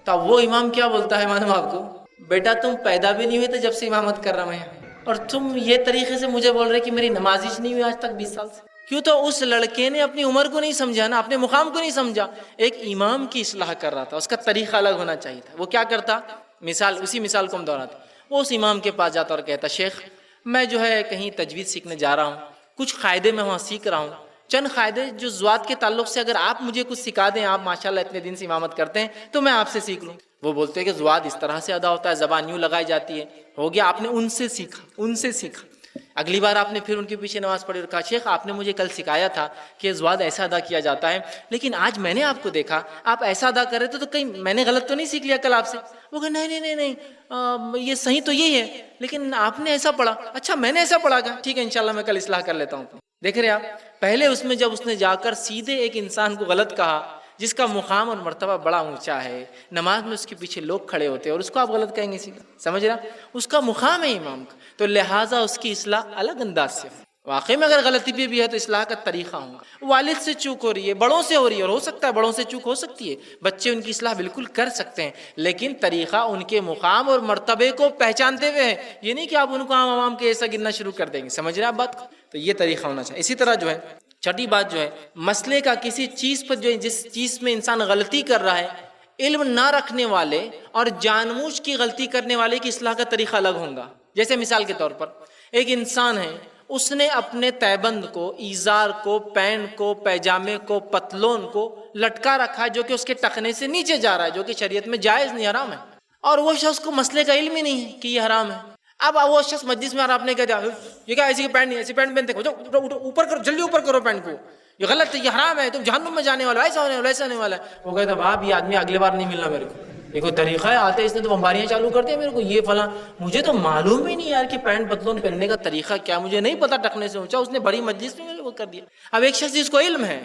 تب وہ امام کیا بولتا ہے معلوم آپ کو؟ بیٹا تم پیدا بھی نہیں ہوئے تھے جب سے امامت کر رہا میں، اور تم یہ طریقے سے مجھے بول رہے کہ میری نماز ہی نہیں ہوئی آج تک 20 سال سے۔ کیوں؟ تو اس لڑکے نے اپنی عمر کو نہیں سمجھا نا، اپنے مقام کو نہیں سمجھا، ایک امام کی اصلاح کر رہا تھا، اس کا طریقہ الگ ہونا چاہیے تھا۔ وہ کیا کرتا؟ مثال، اسی مثال کو ہم دہراتے، وہ اس امام کے پاس جاتا اور کہتا شیخ میں جو ہے کہیں تجوید سیکھنے جا رہا ہوں، کچھ قاعدے میں وہاں سیکھ رہا ہوں، چند قاعدے جو زوات کے تعلق سے اگر آپ مجھے کچھ سکھا دیں، آپ ماشاءاللہ اتنے دن سے امامت کرتے ہیں تو میں آپ سے سیکھ لوں۔ وہ بولتے ہیں کہ زوات اس طرح سے ادا ہوتا ہے، زبان یوں لگائی جاتی ہے، ہو گیا، آپ نے ان سے سیکھا۔ اگلی بار آپ نے پھر ان کے پیچھے نماز پڑھی اور کہا شیخ آپ نے مجھے کل سکھایا تھا کہ زوات ایسا ادا کیا جاتا ہے، لیکن آج میں نے آپ کو دیکھا آپ ایسا ادا کر رہے تھے، تو کہیں میں نے غلط تو نہیں سیکھ لیا کل آپ سے؟ وہ کہ نہیں، یہ صحیح تو یہی ہے، لیکن آپ نے ایسا پڑھا۔ اچھا میں نے ایسا پڑھا، ٹھیک ہے انشاءاللہ میں کل اصلاح کر لیتا ہوں۔ دیکھ رہے آپ، پہلے اس میں جب اس نے جا کر سیدھے ایک انسان کو غلط کہا جس کا مقام اور مرتبہ بڑا اونچا ہے، نماز میں اس کے پیچھے لوگ کھڑے ہوتے ہیں اور اس کو آپ غلط کہیں گے، سمجھ رہا؟ اس کا مقام ہے امام کا، تو لہٰذا اس کی اصلاح الگ انداز سے۔ واقعی میں اگر غلطی بھی ہے تو اصلاح کا طریقہ ہوگا۔ والد سے چوک ہو رہی ہے، بڑوں سے ہو رہی ہے، اور ہو سکتا ہے بڑوں سے چوک ہو سکتی ہے، بچے ان کی اصلاح بالکل کر سکتے ہیں، لیکن طریقہ ان کے مقام اور مرتبے کو پہچانتے ہوئے ہے، یہ نہیں کہ آپ ان کو عام عوام کے ایسا گننا شروع کر دیں گے، سمجھ رہے ہیں آپ بات کو؟ تو یہ طریقہ ہونا چاہیے۔ اسی طرح جو ہے چھٹی بات جو ہے، مسئلے کا کسی چیز پر جو جس چیز میں انسان غلطی کر رہا ہے، علم نہ رکھنے والے اور جان بوجھ کی غلطی کرنے والے کی اصلاح کا طریقہ الگ ہوگا۔ جیسے مثال کے طور پر ایک انسان ہے، اس نے اپنے تہبند کو، ایزار کو، پینٹ کو، پیجامے کو، پتلون کو لٹکا رکھا ہے جو کہ اس کے ٹخنے سے نیچے جا رہا ہے، جو کہ شریعت میں جائز نہیں، حرام ہے، اور وہ شخص کو مسئلے کا علم ہی نہیں ہے کہ یہ حرام ہے۔ اب وہ شخص مجلس میں آپ نے کہہ دیا یہ کیا ایسی پینٹ نہیں، ایسی پینٹ پہنتے ہو، اوپر کرو، جلدی اوپر کرو پینٹ کو، یہ غلط ہے، یہ حرام ہے، تم جہنم میں جانے والا، ایسا ہونے والا، ایسا ہونے والا ہے۔ وہ کہتا بھائی یہ آدمی اگلی بار نہیں ملنا میرے کو، یہ کوئی طریقہ ہے؟ آتے اس نے تو بمباریاں چالو کر دیا میرے کو، یہ فلاں، مجھے تو معلوم ہی نہیں یار کہ پینٹ پتلون پہننے کا طریقہ کیا، مجھے نہیں پتا، ٹخنے سے اونچا، اس نے بڑی مجلس میں وہ کر دیا۔ اب ایک شخص جس کو علم ہے،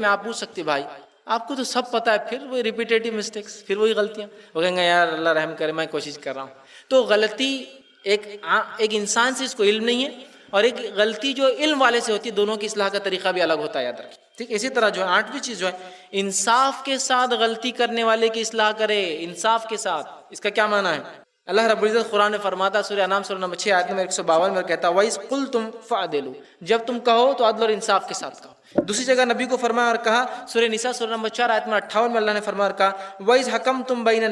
آپ پوچھ سکتے بھائی آپ کو تو سب پتا ہے، پھر وہی ریپیٹیٹیو مسٹیکس، پھر وہی غلطیاں، وہ کہیں گے یار اللہ رحم کرے میں کوشش کر رہا ہوں۔ تو غلطی ایک انسان سے اس کو علم نہیں ہے، اور ایک غلطی جو علم والے سے ہوتی ہے، دونوں کی اصلاح کا طریقہ بھی الگ ہوتا ہے، یاد رکھیں، ٹھیک۔ اسی طرح جو ہے آٹھویں چیز جو ہے، انصاف کے ساتھ غلطی کرنے والے کی اصلاح کرے، انصاف کے ساتھ۔ اس کا کیا معنی ہے؟ اللہ رب العزت قرآن میں فرماتا، سورہ انعام سورہ نمبر 6 آیت نمبر 152 میں کہتا ہے وَإِذْ قُلْتُمْ فَعْدِلُوا، جب تم کہو تو عدل اور انصاف کے ساتھ کہو۔ دوسری جگہ نبی کو فرمایا اور کہا، سورہ نساء سورہ نمبر 4 آیت نمبر 58 میں اللہ نے فرمایا اور کہا وَإِذْ حَكَمْتُمْ بَيْنَ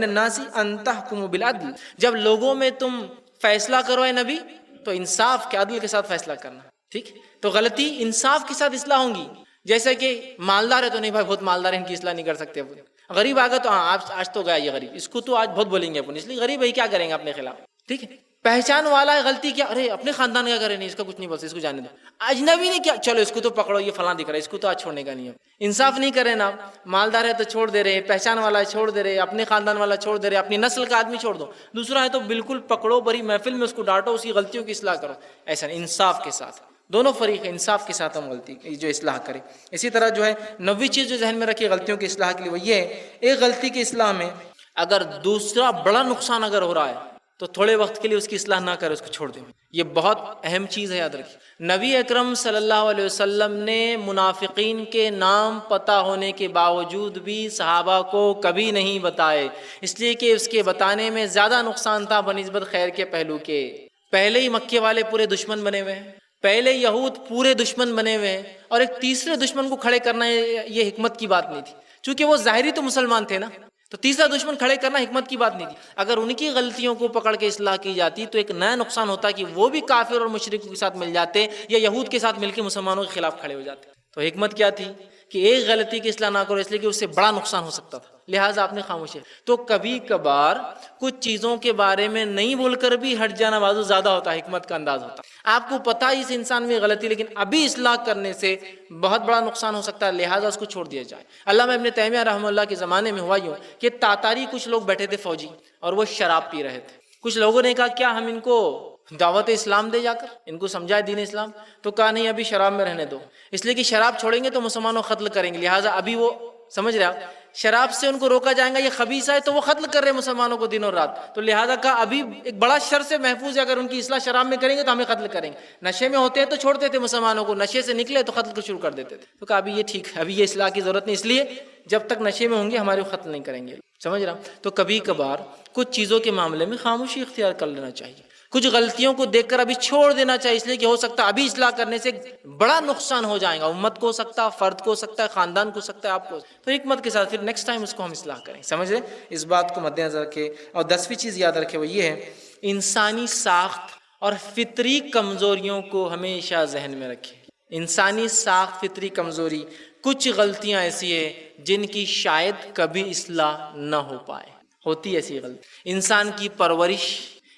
النَّاسِ أَن تَحْكُمُوا بِالْعَدْلِ، جب لوگوں میں تم فیصلہ کرو اے نبی تو انصاف کے، عدل کے ساتھ فیصلہ کرنا، ٹھیک۔ تو غلطی انصاف کے ساتھ اصلاح ہوں گی، جیسے کہ مالدار ہے تو نہیں بھائی بہت مالدار ہے ان کی اصلاح نہیں کر سکتے، غریب آ گیا تو ہاں آج تو گیا یہ غریب، اس کو تو آج بہت بولیں گے اپن، اس لیے غریب ہے کیا کریں گے اپنے خلاف، ٹھیک ہے۔ پہچان والا ہے غلطی کیا، ارے اپنے خاندان کا کرے نہیں، اس کا کچھ نہیں بول سکتے، اس کو جانے دو۔ اجنبی نے کیا، چلو اس کو تو پکڑو، یہ فلاں دکھ رہا ہے، اس کو تو آج چھوڑنے کا نہیں ہے۔ انصاف نہیں کرے نا، مالدار ہے تو چھوڑ دے رہے، پہچان والا ہے چھوڑ دے رہے، اپنے خاندان والا چھوڑ دے رہے، اپنی نسل کا آدمی چھوڑ دو، دوسرا ہے تو بالکل پکڑو، بڑی محفل میں اس کو ڈانٹو، اس کی غلطیوں کی اصلاح کرو، ایسا نہیں، انصاف کے ساتھ، دونوں فریق انصاف کے ساتھ ہم غلطی جو اصلاح کرے۔ اسی طرح جو ہے 9ویں چیز جو ذہن میں رکھیے غلطیوں کی اصلاح کے لیے، وہ یہ ہے ایک غلطی کی اصلاح میں اگر دوسرا بڑا نقصان اگر ہو رہا ہے تو تھوڑے وقت کے لیے اس کی اصلاح نہ کرے، اس کو چھوڑ دیں، یہ بہت اہم چیز ہے، یاد رکھیے۔ نبی اکرم صلی اللہ علیہ وسلم نے منافقین کے نام پتہ ہونے کے باوجود بھی صحابہ کو کبھی نہیں بتائے، اس لیے کہ اس کے بتانے میں زیادہ نقصان تھا بنسبت خیر کے پہلو کے۔ پہلے ہی مکے والے پورے دشمن بنے ہوئے ہیں، پہلے یہود پورے دشمن بنے ہوئے ہیں، اور ایک تیسرے دشمن کو کھڑے کرنا یہ حکمت کی بات نہیں تھی، چونکہ وہ ظاہری تو مسلمان تھے نا، تو تیسرا دشمن کھڑے کرنا حکمت کی بات نہیں تھی۔ اگر ان کی غلطیوں کو پکڑ کے اصلاح کی جاتی تو ایک نیا نقصان ہوتا کہ وہ بھی کافر اور مشرکوں کے ساتھ مل جاتے، یا یہود کے ساتھ مل کے مسلمانوں کے خلاف کھڑے ہو جاتے۔ تو حکمت کیا تھی کہ ایک غلطی کی اصلاح نہ کرو اس لیے کہ اس سے بڑا نقصان ہو سکتا تھا، لہٰذا آپ نے خاموشی. تو کبھی کبھار کچھ چیزوں کے بارے میں نہیں بول کر بھی ہٹ جانا بازو زیادہ ہوتا ہے، حکمت کا انداز ہوتا ہے. آپ کو پتہ ہے اس انسان میں غلطی، لیکن ابھی اصلاح کرنے سے بہت بڑا نقصان ہو سکتا ہے، لہٰذا اس کو چھوڑ دیا جائے. علامہ ابن تیمیہ رحمہ اللہ کے زمانے میں ہوا یوں کہ تاتاری کچھ لوگ بیٹھے تھے فوجی، اور وہ شراب پی رہے تھے. کچھ لوگوں نے کہا کیا ہم ان کو دعوت اسلام دے، جا کر ان کو سمجھائے دین اسلام؟ تو کہا نہیں، ابھی شراب میں رہنے دو، اس لیے کہ شراب چھوڑیں گے تو مسلمانوں کو قتل کریں گے، لہٰذا ابھی وہ سمجھ رہے آپ شراب سے ان کو روکا جائے گا، یہ خبیثہ ہے تو وہ قتل کر رہے ہیں مسلمانوں کو دن اور رات، تو لہٰذا کہا ابھی ایک بڑا شر سے محفوظ ہے، اگر ان کی اصلاح شراب میں کریں گے تو ہمیں قتل کریں گے. نشے میں ہوتے ہیں تو چھوڑتے تھے مسلمانوں کو، نشے سے نکلے تو قتل کو شروع کر دیتے تھے. تو کہا ابھی یہ ٹھیک ہے، ابھی یہ اصلاح کی ضرورت نہیں، اس لیے جب تک نشے میں ہوں گے ہمارے کو قتل نہیں کریں گے. سمجھ رہا. تو کبھی کبھار کچھ چیزوں کے معاملے میں خاموشی اختیار کر لینا چاہیے، کچھ غلطیوں کو دیکھ کر ابھی چھوڑ دینا چاہیے، اس لیے کہ ہو سکتا ہے ابھی اصلاح کرنے سے بڑا نقصان ہو جائے گا، امت کو ہو سکتا ہے، فرد کو ہو سکتا ہے، خاندان کو ہو سکتا ہے، آپ کو. تو حکمت کے ساتھ پھر نیکسٹ ٹائم اس کو ہم اصلاح کریں. سمجھ رہے اس بات کو مد نظر رکھے. اور 10ویں چیز یاد رکھے وہ یہ ہے، انسانی ساخت اور فطری کمزوریوں کو ہمیشہ ذہن میں رکھے. انسانی ساخت، فطری کمزوری، کچھ غلطیاں ایسی ہیں جن کی شاید کبھی اصلاح نہ ہو پائے، ہوتی ایسی غلطی. انسان کی پرورش،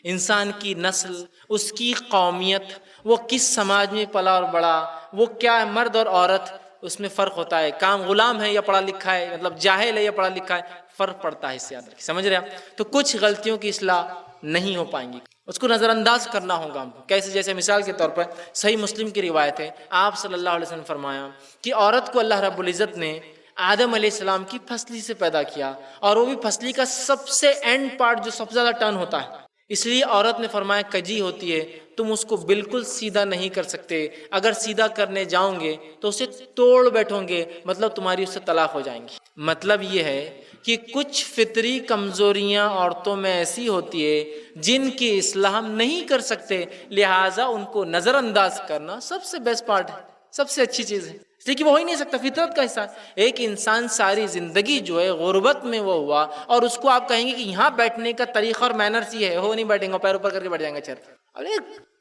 انسان کی نسل، اس کی قومیت، وہ کس سماج میں پلا اور بڑا، وہ کیا ہے، مرد اور عورت، اس میں فرق ہوتا ہے. کام غلام ہے یا پڑھا لکھا ہے، مطلب جاہل ہے یا پڑھا لکھا ہے، فرق پڑتا ہے، اس سے یاد رکھیں. سمجھ رہے ہیں. تو کچھ غلطیوں کی اصلاح نہیں ہو پائیں گی، اس کو نظر انداز کرنا ہوگا ہم کو. کیسے؟ جیسے مثال کے طور پر صحیح مسلم کی روایت ہے، آپ صلی اللہ علیہ وسلم نے فرمایا کہ عورت کو اللہ رب العزت نے آدم علیہ السلام کی پھسلی سے پیدا کیا، اور وہ بھی پھسلی کا سب سے اینڈ پارٹ جو سب سے زیادہ ٹرن ہوتا ہے. اس لیے عورت نے فرمایا کجی ہوتی ہے، تم اس کو بالکل سیدھا نہیں کر سکتے، اگر سیدھا کرنے جاؤں گے تو اسے توڑ بیٹھو گے، مطلب تمہاری اس سے طلاق ہو جائیں گی. مطلب یہ ہے کہ کچھ فطری کمزوریاں عورتوں میں ایسی ہوتی ہے جن کی اصلاح ہم نہیں کر سکتے، لہٰذا ان کو نظر انداز کرنا سب سے بیسٹ پارٹ ہے، سب سے اچھی چیز ہے، اس لیے کہ وہ ہو ہی نہیں سکتا، فطرت کا حصہ ہے. ایک انسان ساری زندگی جو ہے غربت میں وہ ہوا، اور اس کو آپ کہیں گے کہ یہاں بیٹھنے کا طریقہ اور مینرس یہ ہے، ہو نہیں بیٹھیں گے، پیر اوپر کر کے بیٹھ جائیں گے چیر. ارے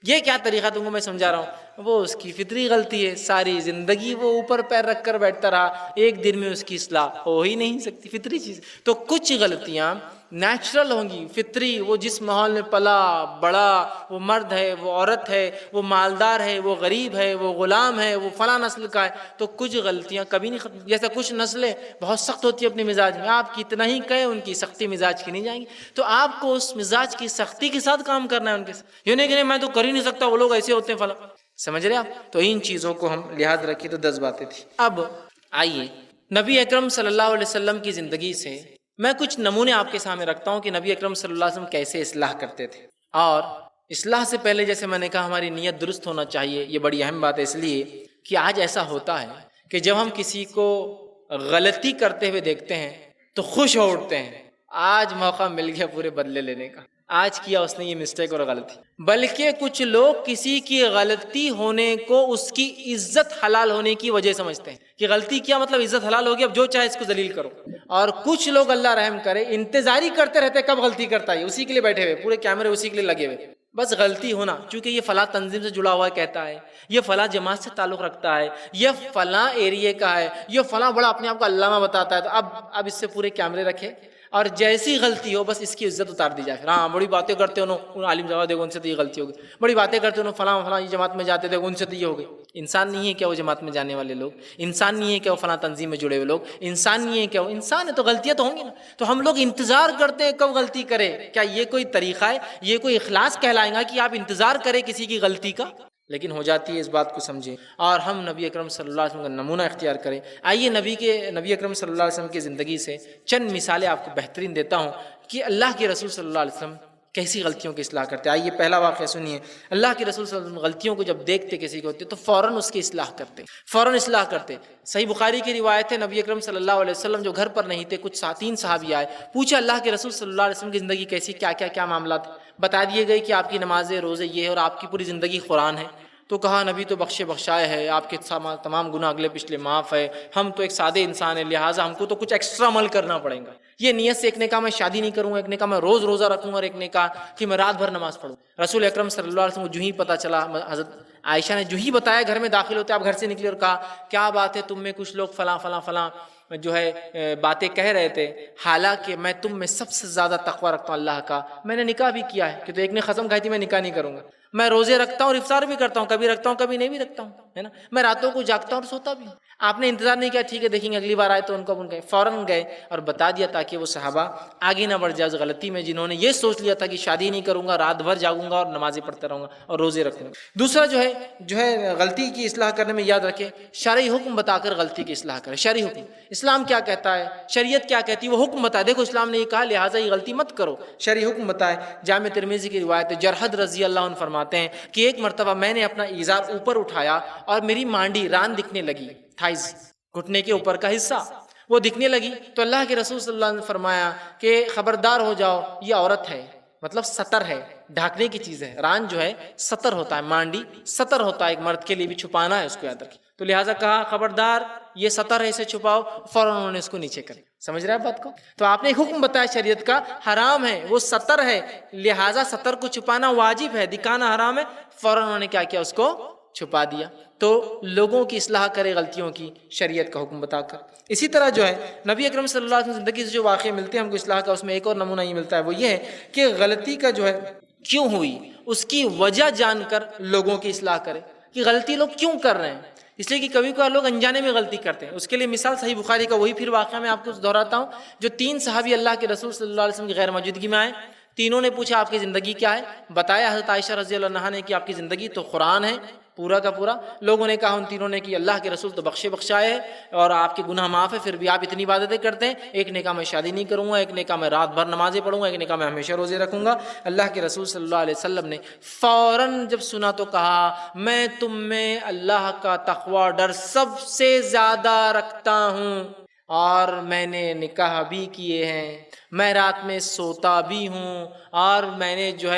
یہ کیا طریقہ تم کو میں سمجھا رہا ہوں، وہ اس کی فطری غلطی ہے، ساری زندگی وہ اوپر پیر رکھ کر بیٹھتا رہا، ایک دن میں اس کی اصلاح ہو ہی نہیں سکتی، فطری چیز. تو کچھ غلطیاں نیچرل ہوں گی، فطری، وہ جس ماحول میں پلا بڑا، وہ مرد ہے، وہ عورت ہے، وہ مالدار ہے، وہ غریب ہے، وہ غلام ہے، وہ فلاں نسل کا ہے، تو کچھ غلطیاں کبھی نہیں ختم. جیسا کچھ نسلیں بہت سخت ہوتی ہے اپنے مزاج میں، آپ کتنا ہی کہیں ان کی سختی مزاج کی نہیں جائیں گی، تو آپ کو اس مزاج کی سختی کے ساتھ کام کرنا ہے ان کے ساتھ، یہ نہیں کہ میں تو کر ہی نہیں سکتا، وہ لوگ ایسے ہوتے ہیں فلاں. سمجھ رہے آپ. تو ان چیزوں کو ہم لحاظ رکھیں. تو 10 باتیں تھیں. اب آئیے نبی اکرم صلی اللہ علیہ وسلم کی زندگی سے میں کچھ نمونے آپ کے سامنے رکھتا ہوں کہ نبی اکرم صلی اللہ علیہ وسلم کیسے اصلاح کرتے تھے. اور اصلاح سے پہلے جیسے میں نے کہا ہماری نیت درست ہونا چاہیے، یہ بڑی اہم بات ہے، اس لیے کہ آج ایسا ہوتا ہے کہ جب ہم کسی کو غلطی کرتے ہوئے دیکھتے ہیں تو خوش ہو اٹھتے ہیں، آج موقع مل گیا پورے بدلے لینے کا، آج کیا اس نے یہ مسٹیک اور غلطی. بلکہ کچھ لوگ کسی کی غلطی ہونے کو اس کی عزت حلال ہونے کی وجہ سمجھتے ہیں کہ غلطی کیا مطلب عزت حلال ہوگی، اب جو چاہے اس کو ذلیل کرو. اور کچھ لوگ اللہ رحم کرے انتظاری کرتے رہتے کب غلطی کرتا ہے، اسی کے لیے بیٹھے ہوئے، پورے کیمرے اسی کے لیے لگے ہوئے، بس غلطی ہونا، چونکہ یہ فلاں تنظیم سے جڑا ہوا کہتا ہے، یہ فلاں جماعت سے تعلق رکھتا ہے، یہ فلاں ایریے کا ہے، یہ فلاں بڑا اپنے آپ کو علامہ بتاتا ہے، تو اب اس سے پورے کیمرے رکھے، اور جیسی غلطی ہو بس اس کی عزت اتار دی جائے. پھر ہاں بڑی باتیں کرتے انہوں عالم جماعت دیکھو ان سے تو یہ غلطی ہوگی، بڑی باتیں کرتے انہوں فلاں فلاں یہ جماعت میں جاتے تھے ان سے تو یہ ہو گئی. انسان نہیں ہے کیا وہ جماعت میں جانے والے لوگ؟ انسان نہیں ہے کیا وہ فلاں تنظیم میں جڑے ہوئے لوگ؟ انسان نہیں ہے کیا وہ؟ انسان ہے، تو غلطیاں تو ہوں گی نا. تو ہم لوگ انتظار کرتے ہیں کب غلطی کرے. کیا یہ کوئی طریقہ ہے؟ یہ کوئی اخلاص کہلائے گا کہ آپ انتظار کریں کسی کی غلطی کا؟ لیکن ہو جاتی ہے، اس بات کو سمجھیں اور ہم نبی اکرم صلی اللہ علیہ وسلم کا نمونہ اختیار کریں. آئیے نبی اکرم صلی اللہ علیہ وسلم کی زندگی سے چند مثالیں آپ کو بہترین دیتا ہوں کہ اللہ کے رسول صلی اللہ علیہ وسلم کیسی غلطیوں کی اصلاح کرتے. آئیے پہلا واقعہ سنیے. اللہ کے رسول صلی اللہ علیہ وسلم غلطیوں کو جب دیکھتے کسی کو ہوتے تو فوراً اس کی اصلاح کرتے، فوراً اصلاح کرتے. صحیح بخاری کی روایت ہے، نبی اکرم صلی اللہ علیہ وسلم جو گھر پر نہیں تھے، کچھ 3 صحابی آئے، پوچھا اللہ کے رسول صلی اللہ علیہ وسلم کی زندگی کیسی، کیا معاملات. بتا دیے گئے کہ آپ کی نمازیں روزے یہ ہے اور آپ کی پوری زندگی قرآن ہے. تو کہا نبی تو بخشائے ہے، آپ کے تمام گناہ اگلے پچھلے معاف ہے، ہم تو ایک سادے انسان ہیں، لہٰذا ہم کو تو کچھ ایکسٹرا عمل کرنا پڑے گا. یہ نیت سے ایک نے کہا میں شادی نہیں کروں گا، ایک نے کہا میں روز روزہ رکھوں گا، اور ایک نے کہا کہ میں رات بھر نماز پڑھوں. رسول اکرم صلی اللہ علیہ وسلم کو جو ہی پتہ چلا، حضرت عائشہ نے جو ہی بتایا گھر میں داخل ہوتے آپ گھر سے نکلی اور کہا کیا بات ہے تم میں کچھ لوگ فلاں فلاں فلاں جو ہے باتیں کہہ رہے تھے، حالانکہ میں تم میں سب سے زیادہ تقوی رکھتا ہوں اللہ کا، میں نے نکاح بھی کیا ہے. کہ تو ایک نے قسم کھائی تھی میں نکاح نہیں کروں گا. میں روزے رکھتا ہوں اور افطار بھی کرتا ہوں، کبھی رکھتا ہوں کبھی نہیں بھی رکھتا ہوں، ہے نا. میں راتوں کو جاگتا ہوں اور سوتا بھی ہوں. آپ نے انتظار نہیں کیا ٹھیک ہے دیکھیں گے اگلی بار آئے تو ان کو گئے، فوراً گئے اور بتا دیا تاکہ وہ صحابہ آگے نہ بڑھ جائے اس غلطی میں جنہوں نے یہ سوچ لیا تھا کہ شادی نہیں کروں گا، رات بھر جاگوں گا اور نمازیں پڑھتا رہوں گا اور روزے رکھوں گا. دوسرا جو ہے غلطی کی اصلاح کرنے میں یاد رکھیں شرعی حکم بتا کر غلطی کی اصلاح کرے. شرعی حکم، اسلام کیا کہتا ہے، شریعت کیا کہتی ہے، وہ حکم بتائے. دیکھو اسلام نے یہ کہا لہٰذا یہ غلطی مت کرو، شرعی حکم بتائے. جامع ترمذی کی روایت ہے، جرحد رضی اللہ عنہ فرماتے ہیں کہ ایک مرتبہ میں نے اپنا ایزار اوپر اٹھایا اور میری مانڈی ران دکھنے لگی، تھائز گھٹنے کے اوپر کا حصہ وہ دکھنے لگی. تو اللہ کے رسول صلی اللہ علیہ وسلم نے فرمایا کہ خبردار ہو جاؤ یہ عورت ہے، مطلب سطر ہے، ڈھانکنے کی چیز ہے. ران جو ہے سطر ہوتا ہے، مانڈی سطر ہوتا ہے، ایک مرد کے لیے بھی چھپانا ہے، اس کو یاد رکھیں. تو لہٰذا کہا خبردار یہ سطر ہے اسے چھپاؤ، فوراً انہوں نے اس کو نیچے کر. سمجھ رہے ہیں بات کو؟ تو آپ نے ایک حکم بتایا شریعت کا، حرام ہے وہ سطر ہے لہٰذا سطر کو چھپانا واجب ہے، دکھانا حرام ہے. فوراً انہوں نے کیا کیا، اس کو چھپا دیا. تو لوگوں کی اصلاح کرے غلطیوں کی شریعت کا حکم بتا کر. اسی طرح جو ہے نبی اکرم صلی اللہ علیہ وسلم زندگی سے جو واقعے ملتے ہیں ہم کو اصلاح کا، اس میں ایک اور نمونہ یہ ملتا ہے، وہ یہ ہے کہ غلطی کا جو ہے کیوں ہوئی اس کی وجہ جان کر لوگوں کی اصلاح کرے کہ غلطی لوگ کیوں کر رہے ہیں. اس لیے کہ کبھی کبھار لوگ انجانے میں غلطی کرتے ہیں. اس کے لیے مثال صحیح بخاری کا وہی پھر واقعہ میں آپ کو دہراتا ہوں، جو 3 صحابی اللہ کے رسول صلی اللہ علیہ وسلم کی غیر موجودگی میں آئے. تینوں نے پوچھا آپ کی زندگی کیا ہے، بتایا حضرت عائشہ رضی اللہ عنہا نے کہ آپ کی زندگی تو قرآن ہے پورا کا پورا. لوگوں نے کہا ان تینوں نے کہ اللہ کے رسول تو بخشائے ہے اور آپ کے گناہ معاف ہے، پھر بھی آپ اتنی عبادتیں کرتے ہیں. ایک نے کہا میں شادی نہیں کروں گا، ایک نے کہا میں رات بھر نمازیں پڑھوں گا، ایک نے کہا میں ہمیشہ روزے رکھوں گا. اللہ کے رسول صلی اللہ علیہ وسلم نے فوراً جب سنا تو کہا میں تم میں اللہ کا تقوی ڈر سب سے زیادہ رکھتا ہوں اور میں نے نکاح بھی کیے ہیں، میں رات میں سوتا بھی ہوں اور میں نے جو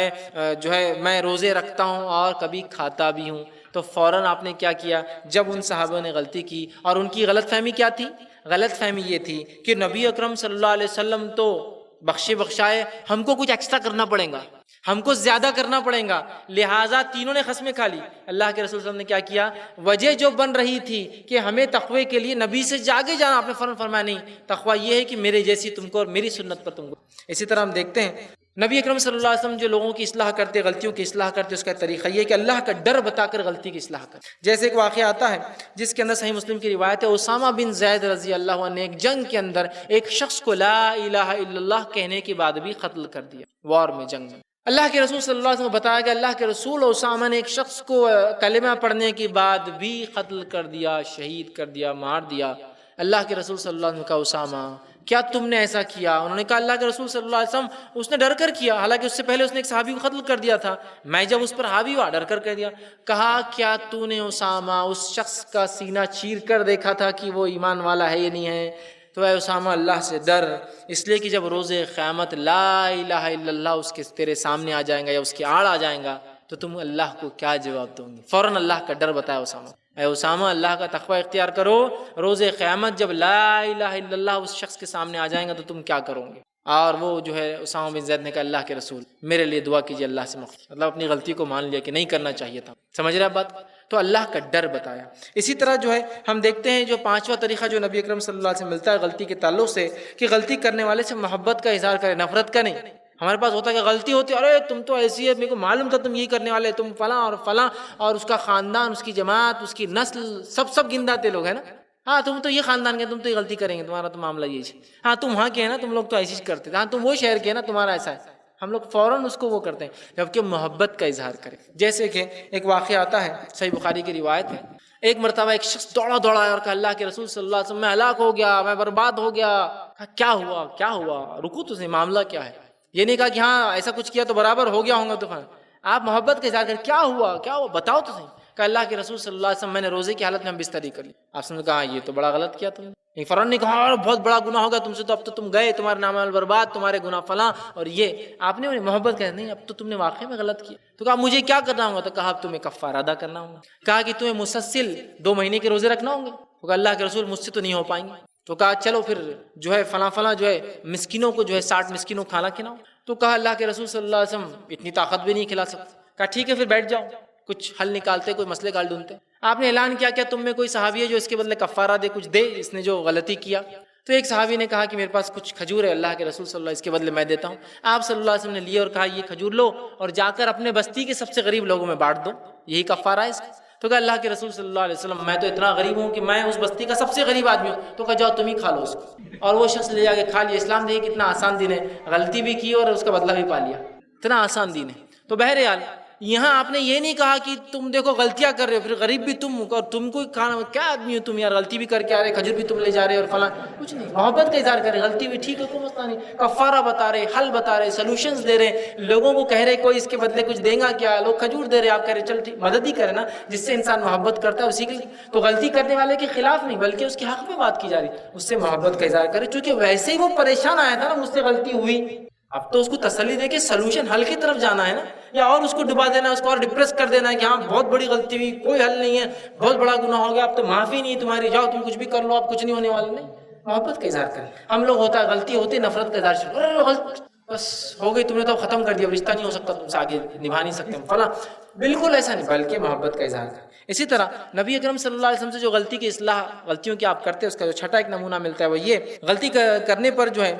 ہے میں روزے رکھتا ہوں اور کبھی کھاتا بھی ہوں. تو فوراً آپ نے کیا کیا، جب ان صحابوں نے غلطی کی اور ان کی غلط فہمی کیا تھی، غلط فہمی یہ تھی کہ نبی اکرم صلی اللہ علیہ وسلم تو بخشائے، ہم کو کچھ ایکسٹرا کرنا پڑے گا، ہم کو زیادہ کرنا پڑے گا، لہٰذا تینوں نے قسمیں کھا لی. اللہ کے رسول صلی اللہ علیہ وسلم نے کیا کیا، وجہ جو بن رہی تھی کہ ہمیں تقوی کے لیے نبی سے آگے جانا، آپ نے فوراً فرمایا نہیں، تقوی یہ ہے کہ میرے جیسی تم کو اور میری سنت پر تم کو. اسی طرح ہم دیکھتے ہیں نبی اکرم صلی اللہ علیہ وسلم جو لوگوں کی اصلاح کرتے، غلطیوں کی اصلاح کرتے، اس کا طریقہ یہ ہے کہ اللہ کا ڈر بتا کر غلطی کی اصلاح کر. جیسے ایک واقعہ آتا ہے جس کے اندر صحیح مسلم کی روایت ہے، اسامہ بن زید رضی اللہ عنہ نے ایک جنگ کے اندر ایک شخص کو لا الہ الا اللہ کہنے کے بعد بھی قتل کر دیا، وار میں، جنگ میں. اللہ کے رسول صلی اللہ علیہ وسلم کو بتایا کہ اللہ کے رسول اسامہ نے ایک شخص کو کلمہ پڑھنے کے بعد بھی قتل کر دیا، شہید کر دیا، مار دیا. اللہ کے رسول صلی اللہ علیہ وسلم نے کہا اسامہ کیا تم نے ایسا کیا؟ انہوں نے کہا اللہ کے رسول صلی اللہ علیہ وسلم اس نے ڈر کر کیا، حالانکہ اس سے پہلے اس نے ایک صحابی کو قتل کر دیا تھا، میں جب اس پر حاوی ہوا ڈر کر کہہ دیا. کہا کیا تو نے اسامہ اس شخص کا سینہ چیر کر دیکھا تھا کہ وہ ایمان والا ہے یا نہیں ہے؟ تو اے اسامہ اللہ سے ڈر، اس لیے کہ جب روز قیامت لا الہ الا اللہ اس کے تیرے سامنے آ جائیں گا یا اس کی آڑ آ جائیں گا تو تم اللہ کو کیا جواب دو گے؟ فوراً اللہ کا ڈر بتایا اسامہ. اے اسامہ اللہ کا تقوی اختیار کرو، روز قیامت جب لا الہ الا اللہ اس شخص کے سامنے آ جائیں گا تو تم کیا کرو گے؟ اور وہ جو ہے اسامہ بن زید نے کہا اللہ کے رسول میرے لیے دعا کیجیے اللہ سے مغفرت. مطلب اپنی غلطی کو مان لیا کہ نہیں کرنا چاہیے تھا. سمجھ رہے بات؟ تو اللہ کا ڈر بتایا. اسی طرح جو ہے ہم دیکھتے ہیں جو 5واں طریقہ جو نبی اکرم صلی اللہ علیہ وسلم ملتا ہے غلطی کے تعلق سے کہ غلطی کرنے والے سے محبت کا اظہار کرے، نفرت کا نہیں. ہمارے پاس ہوتا ہے کہ غلطی ہوتی ہے، ارے تم تو ایسی ہے، میرے کو معلوم تھا تم یہی کرنے والے، تم فلاں اور فلاں، اور اس کا خاندان، اس کی جماعت، اس کی نسل، سب گنداتے لوگ ہیں نا. ہاں تم تو یہ خاندان کے، تم تو یہ غلطی کریں گے، تمہارا تو معاملہ یہ ہے. ہاں تم وہاں کے ہیں نا، تم لوگ تو ایسی کرتے تھے. ہاں تم وہ شہر کے ہیں نا، تمہارا ایسا ہے. ہم لوگ فوراً اس کو وہ کرتے ہیں، جبکہ محبت کا اظہار کریں. جیسے کہ ایک واقعہ آتا ہے صحیح بخاری کی روایت ہے، ایک مرتبہ ایک شخص دوڑا اور کہا اللہ کے رسول صلی اللہ علیہ وسلم میں ہلاک ہو گیا، میں برباد ہو گیا. کیا ہوا؟ رکو تو صحیح، معاملہ کیا ہے؟ یہ نہیں کہا کہ ہاں ایسا کچھ کیا تو برابر ہو گیا ہوں گا. تو آپ محبت کا اظہار کریں، کیا ہوا بتاؤ تو صحیح. کہ اللہ کے رسول صلی اللہ علیہ وسلم میں نے روزے کی حالت میں بستری کر لی. آپ نے کہا یہ تو بڑا غلط کیا تم نے. فوراً نے کہا بہت بڑا گناہ ہوگا تم سے، تو اب تو تم گئے، تمہارے نام برباد، تمہارے گناہ فلاں. اور یہ آپ نے محبت کہا نہیں، اب تو تم نے واقعی میں غلط کیا. تو کہا مجھے کیا کرنا ہوگا؟ تو کہا اب تمہیں کفارہ ادا کرنا ہوگا. کہا کہ تمہیں مسلسل 2 مہینے کے روزے رکھنا ہوں گے. تو کہا اللہ کے رسول مجھ سے تو نہیں ہو پائیں گے. تو کہا چلو پھر جو ہے فلاں فلاں جو ہے مسکینوں کو جو ہے 60 مسکینوں کھانا کھلاؤ. تو کہا اللہ کے رسول صلی اللہ علیہ وسلم اتنی طاقت بھی نہیں کھلا سکتے. کہا ٹھیک ہے پھر بیٹھ جاؤ, کچھ حل نکالتے, کوئی مسئلے کا حل ڈھونڈتے. آپ نے اعلان کیا تم میں کوئی صحابی ہے جو اس کے بدلے کفارہ دے, کچھ دے, اس نے جو غلطی کیا. تو ایک صحابی نے کہا کہ میرے پاس کچھ کھجور ہے اللہ کے رسول صلی اللہ علیہ وسلم, اس کے بدلے میں دیتا ہوں. آپ صلی اللہ علیہ وسلم نے لیے اور کہا یہ کھجور لو اور جا کر اپنے بستی کے سب سے غریب لوگوں میں بانٹ دو, یہی کفارہ ہے اس کا. تو کہا اللہ کے رسول صلی اللہ علیہ وسلم میں تو اتنا غریب ہوں کہ میں اس بستی کا سب سے غریب آدمی ہوں. تو کہا جاؤ تم ہی کھا لو اس کو. اور وہ شخص لے جا کے کھا لیا. اسلام دیکھیے کتنا آسان دین ہے, غلطی بھی کی اور اس کا بدلہ بھی پا لیا, اتنا آسان دین ہے. تو بہرحال یہاں آپ نے یہ نہیں کہا کہ تم دیکھو غلطیاں کر رہے ہو, پھر غریب بھی تم اور تم کو کھانا, کیا آدمی ہو تم یار, غلطی بھی کر کے آ رہے, کھجور بھی تم لے جا رہے اور فلاں. کچھ نہیں, محبت کا اظہار کر رہے, غلطی بھی ٹھیک ہے کوئی مسئلہ نہیں, کفارہ بتا رہے, حل بتا رہے, سولوشنز دے رہے, لوگوں کو کہہ رہے کوئی اس کے بدلے کچھ دے گا کیا, لوگ کھجور دے رہے, آپ کہہ رہے چل ٹھیک, مدد ہی کرے نا, جس سے انسان محبت کرتا ہے اسی کے لیے. تو غلطی کرنے والے کے خلاف نہیں بلکہ اس کے حق میں بات کی جا رہی, اس سے محبت کا اظہار کرے, چونکہ ویسے ہی وہ پریشان آیا تھا نا, مجھ سے غلطی ہوئی. اب تو اس کو تسلی دے کے سلوشن حل کی طرف جانا ہے نا, یا اور اس کو ڈبا دینا, اس کو اور ڈپریس کر دینا ہے کہ ہاں بہت بڑی غلطی ہوئی, کوئی حل نہیں ہے, بہت بڑا گناہ ہو گیا, اب تو معافی نہیں تمہاری, جاؤ تم کچھ بھی کر لو, اب کچھ نہیں ہونے والا. نہیں, محبت کا اظہار کریں. ہم لوگ ہوتا ہے غلطی ہوتی نفرت کا اظہار شروع, بس ہو گئی تم نے تو ختم کر دیا, رشتہ نہیں ہو سکتا تم سے, آگے نبھا نہیں سکتے فلاں. بالکل ایسا نہیں, بلکہ محبت کا اظہار کریں. اسی طرح نبی اکرم صلی اللہ علیہ وسلم سے جو غلطی کی اصلاح, غلطیوں کی آپ کرتے ہیں, اس کا جو چھٹا ایک نمونہ ملتا ہے وہ یہ, غلطی کرنے پر جو ہے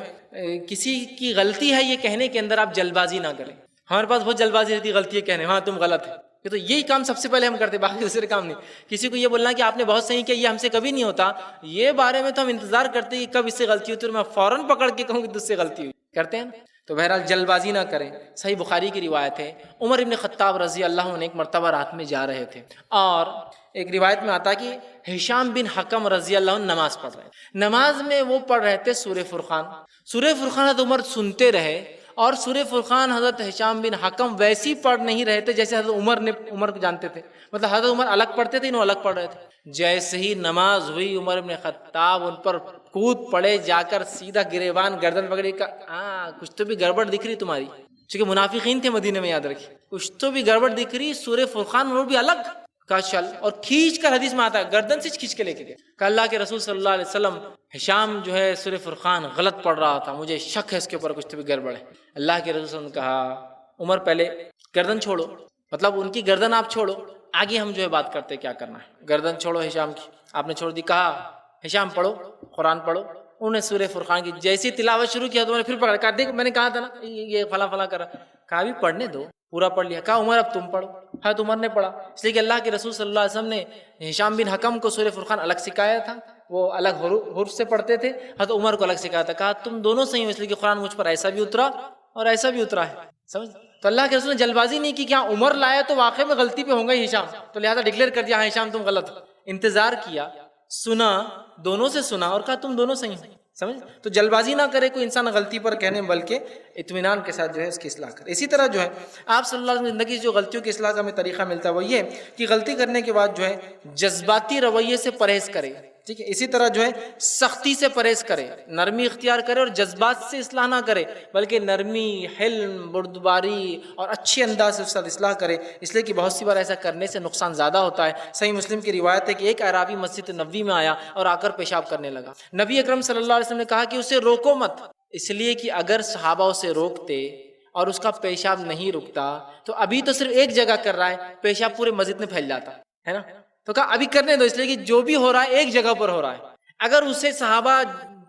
کسی کی غلطی ہے یہ کہنے کے اندر آپ جلد بازی نہ کریں. ہمارے پاس بہت جلد بازی رہتی ہے غلطی کہنے, ہاں تم غلط ہے, یہ تو یہی کام سب سے پہلے ہم کرتے, باقی دوسرے کام نہیں. کسی کو یہ بولنا کہ آپ نے بہت صحیح کیا, یہ ہم سے کبھی نہیں ہوتا, یہ بارے میں تو ہم انتظار کرتے ہیں کہ کب اس سے غلطی ہوتی ہے اور میں فوراً پکڑ کے کہوں کہ تجھ سے غلطی ہوئی, کرتے ہیں نا. تو بہرحال جلد بازی نہ کریں. صحیح بخاری کی روایت ہے, عمر ابن خطاب رضی اللہ عنہ ایک مرتبہ رات میں جا رہے تھے, اور ایک روایت میں آتا کہ ہشام بن حکم رضی اللہ عنہ نماز پڑھ رہے, نماز میں وہ پڑھ رہے تھے سورہ فرقان. سورہ فرقان حضرت عمر سنتے رہے, اور سورہ فرقان حضرت ہشام بن حکم ویسی پڑھ نہیں رہے تھے جیسے حضرت عمر کو جانتے تھے. مطلب حضرت عمر الگ پڑھتے تھے, انہوں الگ پڑھ رہے تھے. جیسے ہی نماز ہوئی عمر ابن خطاب ان پر کود پڑے, جا کر سیدھا گریبان گردن پکڑی, کا کچھ تو بھی گڑبڑ دکھ رہی تمہاری, چونکہ منافقین تھے مدینے میں, یاد رکھیے, کچھ تو بھی گڑبڑ دکھ رہی, سورہ فرقان وہ بھی الگ کا چل, اور کھینچ کر حدیث میں آتا ہے گردن سے کھینچ کے لے کے گئے. کہ اللہ کے رسول صلی اللہ علیہ وسلم ہشام جو ہے سورہ فرقان غلط پڑھ رہا تھا, مجھے شک ہے اس کے اوپر کچھ تو بھی گڑبڑ ہے. اللہ کے رسول نے کہا عمر پہلے گردن چھوڑو, مطلب ان کی گردن آپ چھوڑو, آگے ہم جو ہے بات کرتے کیا کرنا ہے. گردن چھوڑو ہشام کی, آپ نے چھوڑ دی. کہا ہشام پڑھو, قرآن پڑھو. انہوں نے سورہ فرقان کی جیسی تلاوت شروع کیا تو میں نے پھر پکڑا, کہا دیکھ میں نے کہا تھا نا یہ فلاں فلاں کرا, کہا بھی پڑھنے دو, پورا پڑھ لیا. کہا عمر اب تم پڑھو. حضرت عمر نے پڑھا, اس لیے کہ اللہ کے رسول صلی اللہ علیہ وسلم نے ہشام بن حکم کو سورہ فرقان الگ سکھایا تھا, وہ الگ حروف سے پڑھتے تھے. حضرت عمر کو الگ سکھایا تھا. کہا تم دونوں صحیح ہو, اس لیے کہ قرآن مجھ پر ایسا بھی اترا اور ایسا بھی اترا ہے, سمجھ. تو اللہ کے رسول نے جلد بازی نہیں کی کہ ہاں عمر لایا تو واقعی میں غلطی پہ ہوں گا ہشام, تو لہٰذا ڈکلیئر کر دیا ہاں ہشام تم غلط. انتظار کیا, سنا, دونوں سے سنا اور کہا تم دونوں صحیح ہیں, سمجھ. تو جلد بازی نہ کرے کوئی انسان غلطی پر کہنے, بلکہ اطمینان کے ساتھ جو ہے اس کی اصلاح کرے. اسی طرح جو ہے آپ صلی اللہ علیہ وسلم زندگی سے جو غلطیوں کی اصلاح کا ہمیں طریقہ ملتا ہے وہ یہ کہ غلطی کرنے کے بعد جو ہے جذباتی رویے سے پرہیز کرے, ٹھیک ہے. اسی طرح جو ہے سختی سے پرہیز کرے, نرمی اختیار کرے, اور جذبات سے اصلاح نہ کرے بلکہ نرمی, حلم, بردباری اور اچھے انداز سے اس ساتھ اصلاح کرے, اس لیے کہ بہت سی بار ایسا کرنے سے نقصان زیادہ ہوتا ہے. صحیح مسلم کی روایت ہے کہ ایک اعرابی مسجد نبوی میں آیا اور آ کر پیشاب کرنے لگا. نبی اکرم صلی اللہ علیہ وسلم نے کہا کہ اسے روکو مت, اس لیے کہ اگر صحابہ اسے روکتے اور اس کا پیشاب نہیں رکتا تو ابھی تو صرف ایک جگہ کر رہا ہے, پیشاب پورے مسجد میں پھیل جاتا ہے نا. تو کہا ابھی کرنے دو, اس لیے کہ جو بھی ہو رہا ہے ایک جگہ پر ہو رہا ہے. اگر اسے صحابہ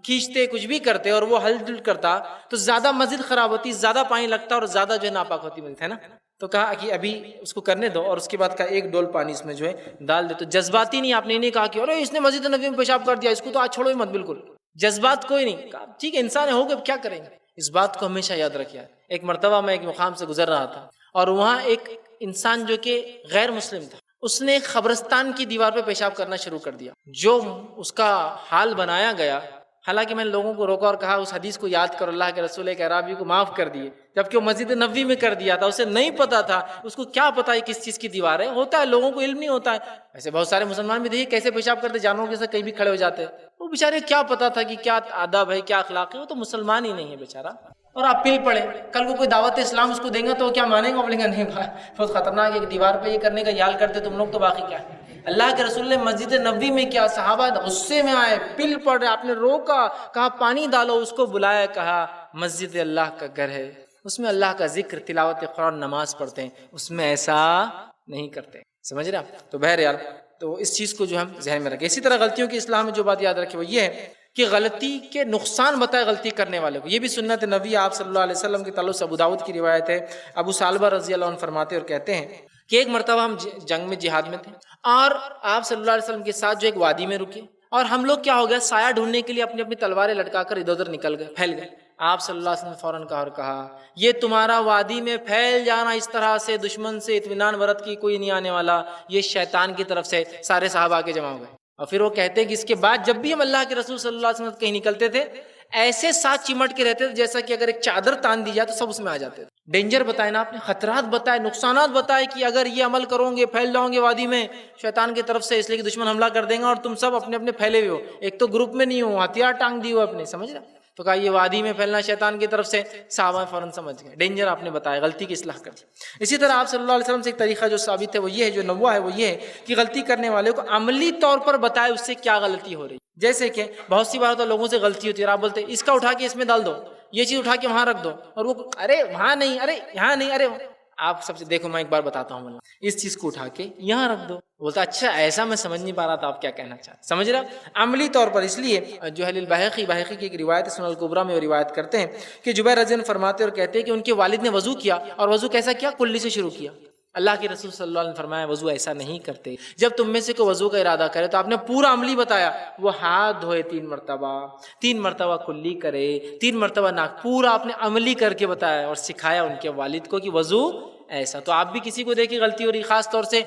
کھینچتے, کچھ بھی کرتے اور وہ ہل جل کرتا تو زیادہ مسجد خراب ہوتی, زیادہ پانی لگتا اور زیادہ جو ہے ناپاک ہوتی ملتا ہے نا. تو کہا کہ ابھی اس کو کرنے دو, اور اس کے بعد کہا ایک ڈول پانی اس میں جو ہے ڈال دے. تو جذباتی نہیں, آپ نے نہیں کہا کہ ارے اس نے مسجد نبوی میں پیشاب کر دیا, اس کو تو آج چھوڑو ہی مت, بالکل جذبات کوئی نہیں. کہا ٹھیک ہے انسان ہو گئے, کیا کریں گے. اس بات کو ہمیشہ یاد رکھیے. ایک مرتبہ میں ایک مقام سے گزر رہا تھا اور وہاں ایک انسان جو کہ غیر مسلم تھا, اس نے قبرستان کی دیوار پہ پیشاب کرنا شروع کر دیا. جو اس کا حال بنایا گیا, حالانکہ میں نے لوگوں کو روکا اور کہا اس حدیث کو یاد کرو, اللہ کے رسول ایک اعرابی کو معاف کر دیے جبکہ وہ مسجد نبوی میں کر دیا تھا, اسے نہیں پتا تھا, اس کو کیا پتا ہے کس چیز کی دیوار ہے. ہوتا ہے لوگوں کو علم نہیں ہوتا ہے. ایسے بہت سارے مسلمان بھی دیکھیے کیسے پیشاب کرتے, جانوروں کے ساتھ کہیں بھی کھڑے ہو جاتے. وہ بیچارے کیا پتا تھا کہ کیا آداب ہے, کیا اخلاق ہے, وہ تو مسلمان ہی نہیں ہے بیچارہ. اور آپ پل پڑے، کل کو کوئی دعوت اسلام اس کو دیں گا تو کیا مانیں گے؟ بولیں گے نہیں بھائی بہت خطرناک ہے، دیوار پہ یہ کرنے کا خیال کرتے تم لوگ، تو باقی کیا ہے۔ اللہ کے رسول نے مسجد نبوی میں کیا، صحابہ غصے میں آئے، پل پڑ رہے، آپ نے روکا، کہا پانی ڈالو، اس کو بلایا، کہا مسجد اللہ کا گھر ہے، اس میں اللہ کا ذکر، تلاوت قرآن، نماز پڑھتے ہیں، اس میں ایسا نہیں کرتے، سمجھ رہے آپ؟ تو بہرحال تو اس چیز کو جو ہم ذہن میں رکھیں۔ اسی طرح غلطیوں کی اصلاح میں جو بات یاد رکھے وہ یہ ہے کہ غلطی کے نقصان بتائے غلطی کرنے والے کو، یہ بھی سنت نبی آپ صلی اللہ علیہ وسلم کے تعلق سے ابو داؤد کی روایت ہے۔ ابو سالبہ رضی اللہ عنہ فرماتے اور کہتے ہیں کہ ایک مرتبہ ہم جنگ میں، جہاد میں تھے، اور آپ صلی اللہ علیہ وسلم کے ساتھ جو ایک وادی میں رکے، اور ہم لوگ کیا ہو گیا، سایہ ڈھونڈنے کے لیے اپنی اپنی تلواریں لٹکا کر ادھر ادھر نکل گئے، پھیل گئے۔ آپ صلی اللہ علیہ وسلم نے فوراً کہا یہ تمہارا وادی میں پھیل جانا اس طرح سے دشمن سے اطمینان ورت کی کوئی نہیں آنے والا، یہ شیطان کی طرف سے۔ سارے صحابہ کے جمع ہو گئے، اور پھر وہ کہتے ہیں کہ اس کے بعد جب بھی ہم اللہ کے رسول صلی اللہ علیہ وسلم کہیں نکلتے تھے، ایسے ساتھ چمٹ کے رہتے تھے جیسا کہ اگر ایک چادر تان دی جائے تو سب اس میں آ جاتے تھے۔ ڈینجر بتائے نا آپ نے، خطرات بتائے، نقصانات بتائے کہ اگر یہ عمل کرو گے پھیل جاؤ گے وادی میں شیطان کی طرف سے، اس لیے کہ دشمن حملہ کر دیں گا اور تم سب اپنے اپنے پھیلے ہوئے ہو، ایک تو گروپ میں نہیں ہو، ہتھیار ٹانگ دی ہو اپنے، سمجھ رہے؟ تو کہا یہ وادی میں پھیلنا شیطان کی طرف سے، صحابہ فوراً سمجھ گئے، ڈینجر آپ نے بتایا، غلطی کی اصلاح کر دی۔ اسی طرح آپ صلی اللہ علیہ وسلم سے ایک طریقہ جو ثابت ہے وہ یہ ہے، جو نوع ہے وہ یہ ہے کہ غلطی کرنے والے کو عملی طور پر بتائے اس سے کیا غلطی ہو رہی۔ جیسے کہ بہت سی بار تو لوگوں سے غلطی ہوتی ہے، اور آپ بولتے اس کا اٹھا کے اس میں ڈال دو، یہ چیز اٹھا کے وہاں رکھ دو، اور وہ ارے وہاں نہیں، ارے یہاں نہیں، ارے آپ سب سے دیکھو میں ایک بار بتاتا ہوں، بولنا اس چیز کو اٹھا کے یہاں رکھ دو، بولتا اچھا ایسا میں سمجھ نہیں پا رہا تھا آپ کیا کہنا چاہتے، سمجھ رہا عملی طور پر۔ اس لیے جو ہے بحقی کی ایک روایت سنن الکبریٰ میں وہ روایت کرتے ہیں کہ جبیر رضی اللہ عنہ فرماتے اور کہتے ہیں کہ ان کے والد نے وضو کیا، اور وضو کیسا کیا؟ کلی سے شروع کیا۔ اللہ کے رسول صلی اللہ علیہ وسلم فرمایا وضو ایسا نہیں کرتے، جب تم میں سے کوئی وضو کا ارادہ کرے تو آپ نے پورا عملی بتایا، وہ ہاتھ دھوئے 3 مرتبہ کلی کرے، 3 مرتبہ ناک، پورا آپ نے عملی کر کے بتایا اور سکھایا ان کے والد کو کہ وضو ایسا۔ تو آپ بھی کسی کو دیکھیں غلطی ہو رہی، خاص طور سے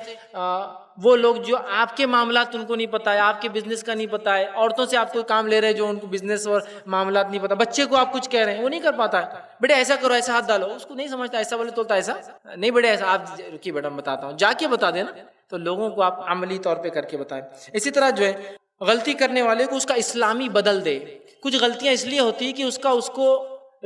وہ لوگ جو آپ کے معاملات ان کو نہیں پتا ہے، آپ کے بزنس کا نہیں پتا ہے، عورتوں سے آپ کوئی کام لے رہے ہیں جو ان کو بزنس اور معاملات نہیں پتا، بچے کو آپ کچھ کہہ رہے ہیں وہ نہیں کر پاتا ہے، بیٹے ایسا کرو، ایسا ہاتھ ڈالو، اس کو نہیں سمجھتا، ایسا بولے تو ایسا نہیں، بیٹے ایسا، آپ رکیے بیٹا میں بتاتا ہوں، جا کے بتا دینا۔ تو لوگوں کو آپ عملی طور پہ کر کے بتائیں۔ اسی طرح جو ہے غلطی کرنے والے کو اس کا اسلامی بدل دے۔ کچھ غلطیاں اس لیے ہوتی ہیں کہ اس کو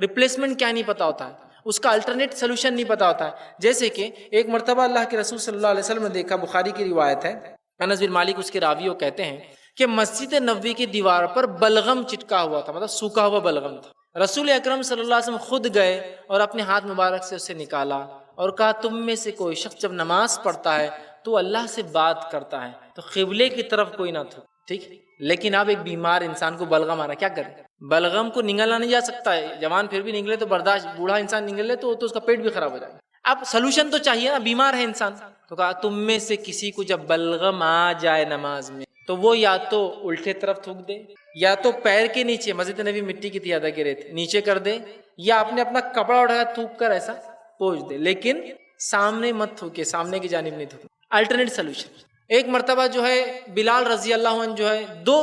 ریپلیسمنٹ کیا نہیں پتا ہوتا ہے، اس کا الٹرنیٹ سلوشن نہیں پتا ہوتا ہے۔ جیسے کہ ایک مرتبہ اللہ کے رسول صلی اللہ علیہ وسلم نے دیکھا، بخاری کی روایت ہے، انس بن مالک اس کے راوی کہتے ہیں کہ مسجد نبوی کی دیوار پر بلغم چٹکا ہوا تھا، مطلب سوکھا ہوا بلغم تھا۔ رسول اکرم صلی اللہ علیہ وسلم خود گئے اور اپنے ہاتھ مبارک سے اسے نکالا اور کہا تم میں سے کوئی شخص جب نماز پڑھتا ہے تو اللہ سے بات کرتا ہے تو قبلے کی طرف کوئی نہ تھو، ٹھیک؟ لیکن اب ایک بیمار انسان کو بلغم آ رہا، کیا کرے؟ بلغم کو نگلنا نہیں جا سکتا ہے، جوان پھر بھی نگلے تو برداشت، بوڑھا انسان نگلے تو اس کا پیٹ بھی خراب ہو جائے گا۔ اب سلوشن تو چاہیے نا، بیمار ہے انسان۔ تو کہا تم میں سے کسی کو جب بلغم آ جائے نماز میں تو وہ یا تو الٹے طرف تھوک دے، یا تو پیر کے نیچے، مسجد نبی مٹی کی تھی زیادہ گرے تھے، نیچے کر دے، یا اپنے اپنا کپڑا اٹھایا تھوک کر ایسا پوچھ دے، لیکن سامنے مت تھوکے، سامنے کی جانب نہیں تھوکے، الٹرنیٹ سلوشن۔ ایک مرتبہ جو ہے بلال رضی اللہ عنہ جو ہے 2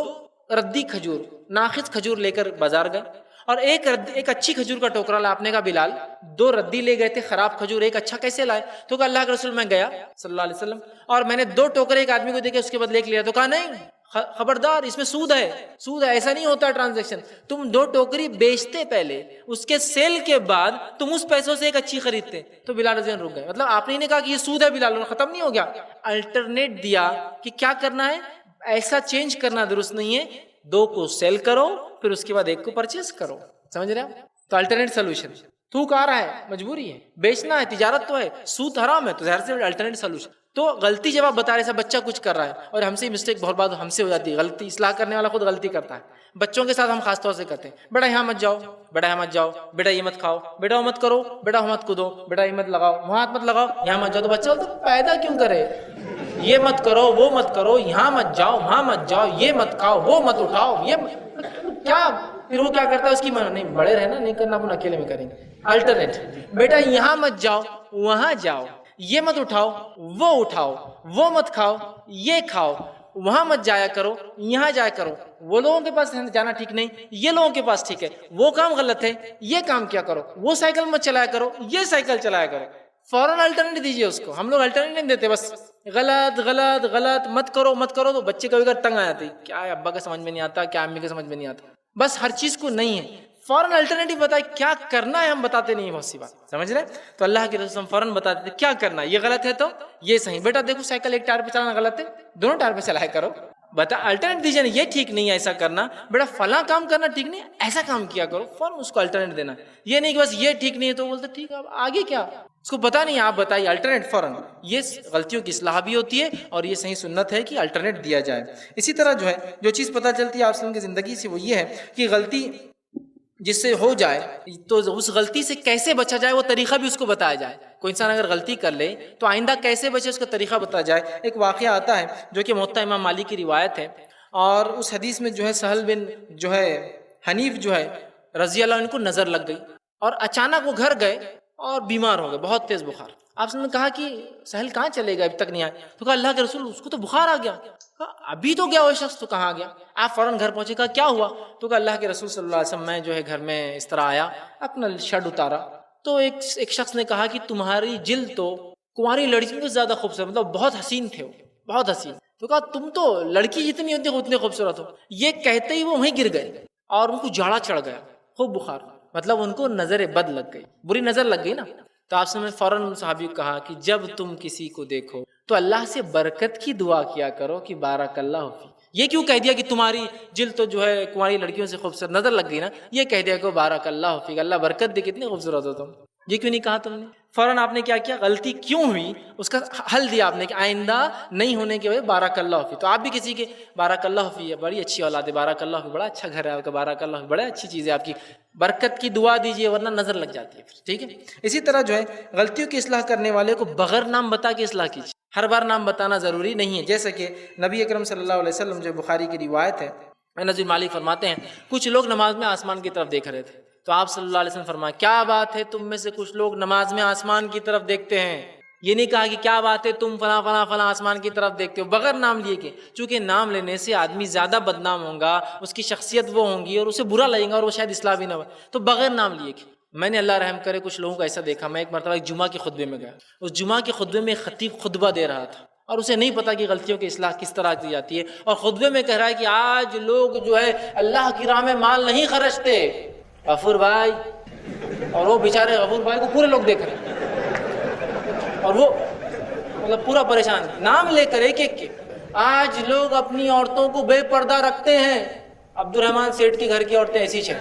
ردی کھجور، ناخص کھجور لے کر بازار گئے، اور ایک اچھی کھجور کا ٹوکرا لا، آپ نے کہا بلال 2 ردی لے گئے تھے خراب کھجور، ایک اچھا کیسے لائے؟ تو کہا اللہ کے رسول میں گیا صلی اللہ علیہ وسلم اور میں نے 2 ٹوکرے ایک آدمی کو دے کے اس کے بدلے ایک لیا۔ تو کہا نہیں خبردار، اس میں سود ہے، سود ہے، ایسا نہیں ہوتا ٹرانزیکشن، تم 2 ٹوکری بیچتے پہلے، اس کے سیل کے بعد تم اس پیسوں سے ایک اچھی خریدتے۔ تو بلال رضی اللہ عنہ رک گئے، مطلب آپ نے نہیں کہا کہ یہ سود ہے، بلال ختم نہیں ہو گیا، الٹرنیٹ دیا کہ کیا کرنا ہے، ایسا چینج کرنا درست نہیں ہے، 2 کو سیل کرو پھر اس کے بعد 1 کو پرچیز کرو، سمجھ رہے ہیں؟ تو الٹرنیٹ سولوشن، تھوک آ رہا ہے، مجبوری ہے، بیچنا ہے، تجارت تو ہے، سود حرام ہے، تو ظاہر سے الٹرنیٹ سولوشن۔ تو غلطی جب آپ بتا رہے ہیں، بچہ کچھ کر رہا ہے اور ہم سے مسٹیک بہت بار ہم سے ہو جاتی ہے، غلطی اصلاح کرنے والا خود غلطی کرتا ہے، بچوں کے ساتھ ہم خاص طور سے کرتے ہیں، بیٹا یہاں مت جاؤ، بیٹا یہاں مت جاؤ، بیٹا یہ مت کھاؤ، بیٹا وہ مت کرو، بیٹا وہ مت کودو، بیٹا یہ مت لگاؤ، وہاں ہاتھ مت لگاؤ، یہاں مت جاؤ۔ تو بچہ بولتا پیدا کیوں کرے، یہ مت کرو، وہ مت کرو، یہاں مت جاؤ، وہاں مت جاؤ، یہ مت کھاؤ، وہ مت اٹھاؤ، یہ کیا؟ پھر وہ کیا کرتا ہے، اس کی نہیں، بڑے رہنا نہیں کرنا، اپنا اکیلے میں کریں گے۔ الٹرنیٹ، بیٹا یہاں مت جاؤ، وہاں جاؤ، یہ مت اٹھاؤ، وہ اٹھاؤ، وہ مت کھاؤ، یہ کھاؤ، وہاں مت جایا کرو، یہاں جایا کرو، وہ لوگوں کے پاس جانا ٹھیک نہیں، یہ لوگوں کے پاس ٹھیک ہے، وہ کام غلط ہے، یہ کام کیا کرو، وہ سائیکل مت چلایا کرو، یہ سائیکل چلایا کرو۔ فوراً الٹرنیٹ دیجیے اس کو، ہم لوگ الٹرنیٹ نہیں دیتے، بس غلط غلط غلط، مت کرو مت کرو، تو بچے کبھی کبھی تنگ آ جاتے، کیا ابا کا سمجھ میں نہیں آتا، کیا امی کا سمجھ میں نہیں آتا، بس ہر چیز کو نہیں ہے، فوراً الٹرنیٹو بتائے کیا کرنا ہے، ہم بتاتے نہیں ہیں بہت سی بات، سمجھ رہے ہیں؟ تو اللہ کے رسول فوراً بتاتے تھے کیا کرنا ہے، یہ غلط ہے تو یہ صحیح، بیٹا دیکھو سائیکل ایک ٹائر پہ چلانا غلط ہے، دونوں ٹائر پہ چلایا کرو، بتا الٹرنیٹ دیجیے نا، یہ ٹھیک نہیں ہے ایسا کرنا، بیٹا فلاں کام کرنا ٹھیک نہیں ہے ایسا کام کیا کرو، فوراً اس کو الٹرنیٹ دینا، یہ نہیں کہ بس یہ ٹھیک نہیں ہے تو بولتے ٹھیک ہے اب آگے کیا، اس کو پتا نہیں آپ بتائیے الٹرنیٹ فوراً، یہ غلطیوں کی اصلاح بھی ہوتی ہے اور یہ صحیح سنت ہے کہ الٹرنیٹ دیا جائے۔ اسی طرح جو ہے جو چیز پتہ چلتی ہے آپ وسلم کی زندگی سے وہ یہ ہے کہ غلطی جس سے ہو جائے تو اس غلطی سے کیسے بچا جائے وہ طریقہ بھی اس کو بتایا جائے، کوئی انسان اگر غلطی کر لے تو آئندہ کیسے بچے اس کا طریقہ بتایا جائے۔ ایک واقعہ آتا ہے جو کہ موطا امام مالک کی روایت ہے، اور اس حدیث میں جو ہے سہل بن جو ہے حنیف جو ہے رضی اللہ عنہ کو نظر لگ گئی اور اچانک وہ گھر گئے اور بیمار ہو گئے، بہت تیز بخار۔ آپ نے کہا کہ سہل کہاں چلے گئے ابھی تک نہیں آئے؟ تو کہا اللہ کے رسول اس کو تو بخار آ گیا۔ کہا ابھی تو گیا وہ شخص، تو کہاں گیا؟ آپ فوراً گھر پہنچے، کہا کیا ہوا؟ تو کہا اللہ کے رسول صلی اللہ علیہ وسلم میں جو ہے گھر میں اس طرح آیا، اپنا شرٹ اتارا تو ایک شخص نے کہا کہ تمہاری جلد تو کنواری لڑکیوں سے زیادہ خوبصورت، مطلب بہت حسین تھے وہ، بہت حسین۔ تو کہا تم تو لڑکی جتنی ہوتی ہے اتنے خوبصورت ہو۔ یہ کہتے ہی وہ وہیں گر گئے اور ان کو جاڑا چڑھ گیا، خوب بخار، مطلب ان کو نظر بد لگ گئی، بری نظر لگ گئی نا۔ تو آپ نے فوراً صحابی کو کہا کہ جب تم کسی کو دیکھو تو اللہ سے برکت کی دعا کیا کرو کہ بارک اللہ فی۔ یہ کیوں کہہ دیا کہ تمہاری جلد تو جو ہے کنواری لڑکیوں سے خوبصورت نظر لگ گئی نا، یہ کہہ دیا کہ بارک اللہ فی، اللہ برکت دے، کتنی خوبصورت ہو تم، یہ کیوں نہیں کہا تم نے؟ فوراً آپ نے کیا کیا، غلطی کیوں ہوئی اس کا حل دیا آپ نے کہ آئندہ نہیں ہونے کی وجہ بارک اللہ فی۔ تو آپ بھی کسی کے بارک اللہ فی، بڑی اچھی اولاد ہے، بارک اللہ فی، بڑا اچھا گھر ہے آپ کا، بارک اللہ فی، بڑا اچھی چیز ہے آپ کی، برکت کی دعا دیجیے ورنہ نظر لگ جاتی ہے پھر، ٹھیک ہے۔ اسی طرح جو ہے غلطیوں کی اصلاح کرنے والے کو بغیر نام بتا کے اصلاح کیجیے، ہر بار نام بتانا ضروری نہیں ہے، جیسا کہ نبی اکرم صلی اللہ علیہ وسلم جو بخاری کی روایت ہے، انس بن مالک فرماتے ہیں کچھ لوگ نماز میں آسمان کی طرف دیکھ رہے تھے، تو آپ صلی اللہ علیہ وسلم فرمایا کیا بات ہے تم میں سے کچھ لوگ نماز میں آسمان کی طرف دیکھتے ہیں؟ یہ نہیں کہا کہ کیا بات ہے تم فلاں فلاں فلاں آسمان کی طرف دیکھتے ہو، بغیر نام لیے کہ چونکہ نام لینے سے آدمی زیادہ بدنام ہوگا، اس کی شخصیت وہ ہوں گی اور اسے برا لگے گا اور وہ شاید اصلاح بھی نہ ہو، تو بغیر نام لیے کہ میں نے اللہ رحم کرے کچھ لوگوں کو ایسا دیکھا، میں ایک مرتبہ ایک جمعہ کے خطبے میں گیا، اس جمعہ کے خطبے میں خطیب خطبہ دے رہا تھا اور اسے نہیں پتا کہ غلطیوں کی اصلاح کس طرح کی جاتی ہے، اور خطبے میں کہہ رہا ہے کہ آج لوگ جو ہے اللہ کی راہ میں مال نہیں خرچتے، غفور بھائی، اور وہ بیچارے غفور بھائی کو پورے لوگ دیکھ رہے ہیں اور وہ مطلب پورا پریشان، نام لے کر ایک ایک کے، آج لوگ اپنی عورتوں کو بے پردہ رکھتے ہیں، عبد الرحمن سیٹھ کی گھر کی عورتیں ایسی چھ،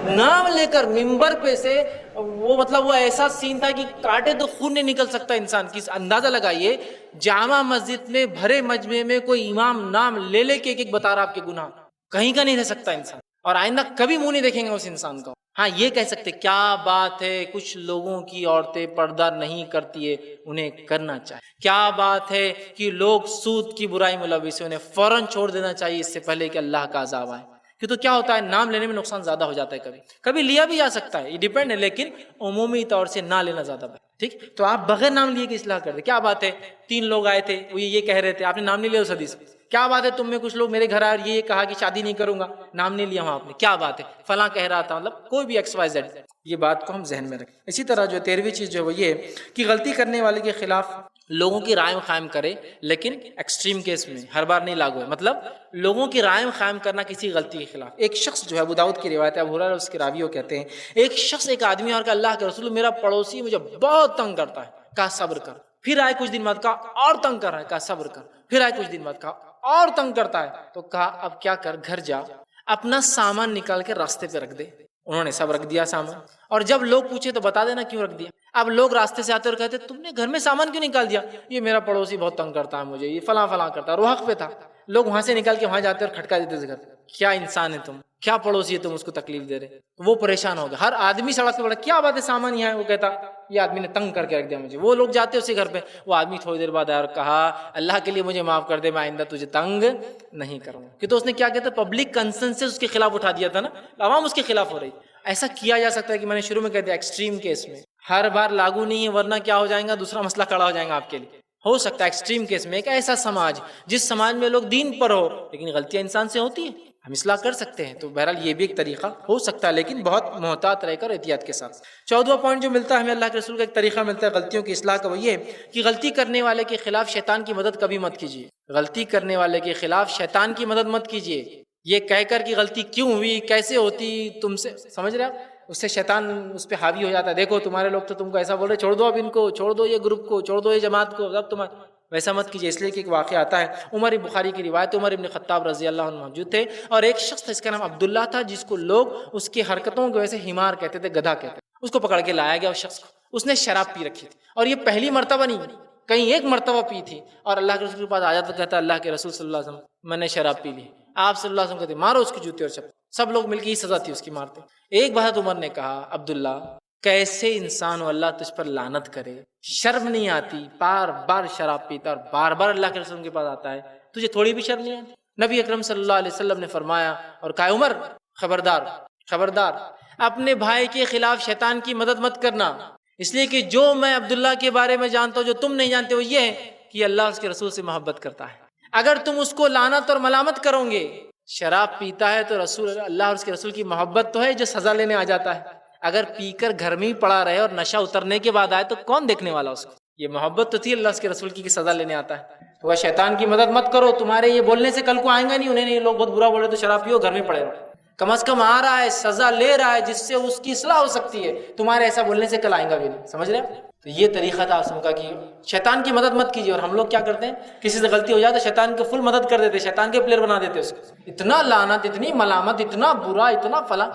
نام لے کر ممبر پہ سے وہ مطلب وہ ایسا سین تھا کہ کاٹے تو خون نہیں نکل سکتا انسان کی۔ اندازہ لگائیے جامع مسجد میں بھرے مجمع میں کوئی امام نام لے لے کے ایک ایک بتا رہا آپ کے گناہ، کہیں کا نہیں رہ سکتا انسان، اور آئندہ کبھی منہ نہیں دیکھیں گے اس انسان کو۔ ہاں یہ کہہ سکتے کیا بات ہے کچھ لوگوں کی عورتیں پردہ نہیں کرتی ہے، انہیں کرنا چاہیے، کیا بات ہے کہ لوگ سود کی برائی ملوث ہیں، انہیں فوراً چھوڑ دینا چاہیے اس سے پہلے کہ اللہ کا عذاب آئے، کہ تو کیا ہوتا ہے نام لینے میں نقصان زیادہ ہو جاتا ہے، کبھی کبھی لیا بھی جا سکتا ہے، یہ ڈیپینڈ ہے، لیکن عمومی طور سے نہ لینا زیادہ بہتر، ٹھیک۔ تو آپ بغیر نام لیے کی اصلاح کر دیں، کیا بات ہے 3 لوگ آئے تھے وہ یہ کہہ رہے تھے، آپ نے نام نہیں لیا اس حدیث میں، کیا بات ہے تم میں کچھ لوگ میرے گھر آئے اور یہ کہا کہ شادی نہیں کروں گا، نام نہیں لیا وہاں آپ نے، کیا بات ہے فلاں کہہ رہا تھا، مطلب کوئی بھی ایکس وائی زیڈ، یہ بات کو ہم ذہن میں رکھیں۔ اسی طرح جو 13ویں چیز جو ہے وہ یہ کہ غلطی کرنے والے کے خلاف لوگوں کی رائے قائم کرے، لیکن ایکسٹریم کیس میں، ہر بار نہیں لاگو ہے، مطلب لوگوں کی رائے قائم کرنا کسی غلطی کے خلاف۔ ایک شخص جو ہے ابو داؤد کی روایت ہے، ابو ہریرہ اس کے راوی کہتے ہیں ایک شخص ایک آدمی اور کہ اللہ کے رسول میرا پڑوسی مجھے بہت تنگ کرتا ہے، کہا صبر کر، پھر آئے کچھ دن بعد کہا اور تنگ کر رہا ہے، کہا صبر کر، پھر آئے کچھ دن بعد کہا اور تنگ کرتا ہے، تو کہا اب کیا کر، گھر جا اپنا سامان نکال کے راستے پہ رکھ دے۔ انہوں نے سب رکھ دیا سامان، اور جب لوگ پوچھے تو بتا دینا کیوں رکھ دیا۔ اب لوگ راستے سے آتے اور کہتے تم نے گھر میں سامان کیوں نکال دیا؟ یہ میرا پڑوسی بہت تنگ کرتا ہے مجھے، یہ فلاں فلاں کرتا ہے، اور وہ حق پہ تھا۔ لوگ وہاں سے نکال کے وہاں جاتے اور کھٹکا دیتے گھر، کیا انسان ہے تم، کیا پڑوسی ہے تم، اس کو تکلیف دے رہے۔ وہ پریشان ہو گیا، ہر آدمی سڑک پہ بڑا کیا بات ہے سامان یہاں ہے، وہ کہتا یہ آدمی نے تنگ کر کے رکھ دیا مجھے۔ وہ لوگ جاتے اسی گھر پہ، وہ آدمی تھوڑی دیر بعد آیا اور کہا اللہ کے لیے مجھے معاف کر دے، میں آئندہ تجھے تنگ نہیں کروں گا، کہ تو اس نے کیا کہتا پبلک کنسنسس اس کے خلاف اٹھا دیا تھا نا، عوام اس کے خلاف ہو رہی۔ ایسا کیا جا سکتا ہے کہ میں نے شروع میں کہہ دیا ایکسٹریم کیس میں، ہر بار لاگو نہیں ہے ورنہ کیا ہو جائے گا، دوسرا مسئلہ کھڑا ہو جائے گا آپ کے لیے۔ ہو سکتا ہے ایکسٹریم کیس میں ایک ایسا سماج جس سماج میں لوگ دین پر ہو لیکن غلطیاں انسان سے ہوتی ہیں، ہم اصلاح کر سکتے ہیں، تو بہرحال یہ بھی ایک طریقہ ہو سکتا ہے، لیکن بہت محتاط رہ کر احتیاط کے ساتھ۔ 14واں پوائنٹ جو ملتا ہے ہمیں اللہ کے رسول کا ایک طریقہ ملتا ہے غلطیوں کی اصلاح کا، وہ یہ کہ غلطی کرنے والے کے خلاف شیطان کی مدد کبھی مت کیجیے، غلطی کرنے والے کے خلاف شیطان کی مدد مت کیجیے۔ یہ کہہ کر کہ غلطی کیوں ہوئی، کیسے ہوتی تم سے، سمجھ رہے آپ؟ اس سے شیطان اس پہ حاوی ہو جاتا ہے، دیکھو تمہارے لوگ تو تم کو ایسا بول رہے، چھوڑ دو اب ان کو، چھوڑ دو یہ گروپ کو، چھوڑ دو یہ جماعت کو، اب تمہارا ویسا مت کیجیے۔ اس لیے کہ ایک واقعہ آتا ہے، عمر بخاری کی روایت، عمر ابن خطاب رضی اللہ عنہ موجود تھے، اور ایک شخص تھا، اس کا نام عبداللہ تھا، جس کو لوگ اس کی حرکتوں کی وجہ سے حمار کہتے تھے، گدھا کہتے تھے۔ اس کو پکڑ کے لایا گیا اس شخص کو، اس نے شراب پی رکھی تھی، اور یہ پہلی مرتبہ نہیں، کہیں ایک مرتبہ پی تھی، اور اللہ کے رسول کے پاس آ جاتا، کہتا اللہ کے رسول صلی اللہ علیہ وسلم میں نے شراب پی لی۔ آپ صلی اللہ علیہ وسلم کہتے مارو اس کی جوتی اور چپل، سب لوگ مل کے ہی سزا تھی اس کی مارتے۔ ایک بات عمر نے کہا، عبداللہ کیسے انسان ہو، اللہ تجھ پر لعنت کرے، شرم نہیں آتی، بار بار شراب پیتا اور بار بار اللہ کے رسول کے پاس آتا ہے، تجھے تھوڑی بھی شرم نہیں آتی؟ نبی اکرم صلی اللہ علیہ وسلم نے فرمایا اور کہا عمر خبردار خبردار، اپنے بھائی کے خلاف شیطان کی مدد مت کرنا، اس لیے کہ جو میں عبداللہ کے بارے میں جانتا ہوں، جو تم نہیں جانتے، وہ یہ ہے کہ اللہ اس کے رسول سے محبت کرتا ہے۔ اگر تم اس کو لعنت اور ملامت کرو گے، شراب پیتا ہے تو رسول اللہ اور اس کے رسول کی محبت تو ہے جو سزا لینے آ جاتا ہے، اگر پی کر گھر میں ہی پڑا رہے اور نشہ اترنے کے بعد آئے تو کون دیکھنے والا اس کو؟ یہ محبت تو تھی اللہ اس کے رسول کی کہ سزا لینے آتا ہے۔ تو شیطان کی مدد مت کرو، تمہارے یہ بولنے سے کل کو آئیں گا نہیں، انہیں یہ لوگ بہت برا بولے تو شراب پیو گھر میں پڑے رہو، کم از کم آ رہا ہے، سزا لے رہا ہے جس سے اس کی اصلاح ہو سکتی ہے، تمہارے ایسا بولنے سے کل آئیں گا بھی نہیں، سمجھ رہے ہیں؟ تو یہ طریقہ تھا اسم کا کہ شیطان کی مدد مت کیجیے۔ اور ہم لوگ کیا کرتے ہیں، کسی سے غلطی ہو جائے تو شیطان کی فل مدد کر دیتے، شیطان کے پلیئر بنا دیتے اس کو، اتنا لعنت، اتنی ملامت، اتنا برا، اتنا فلاں۔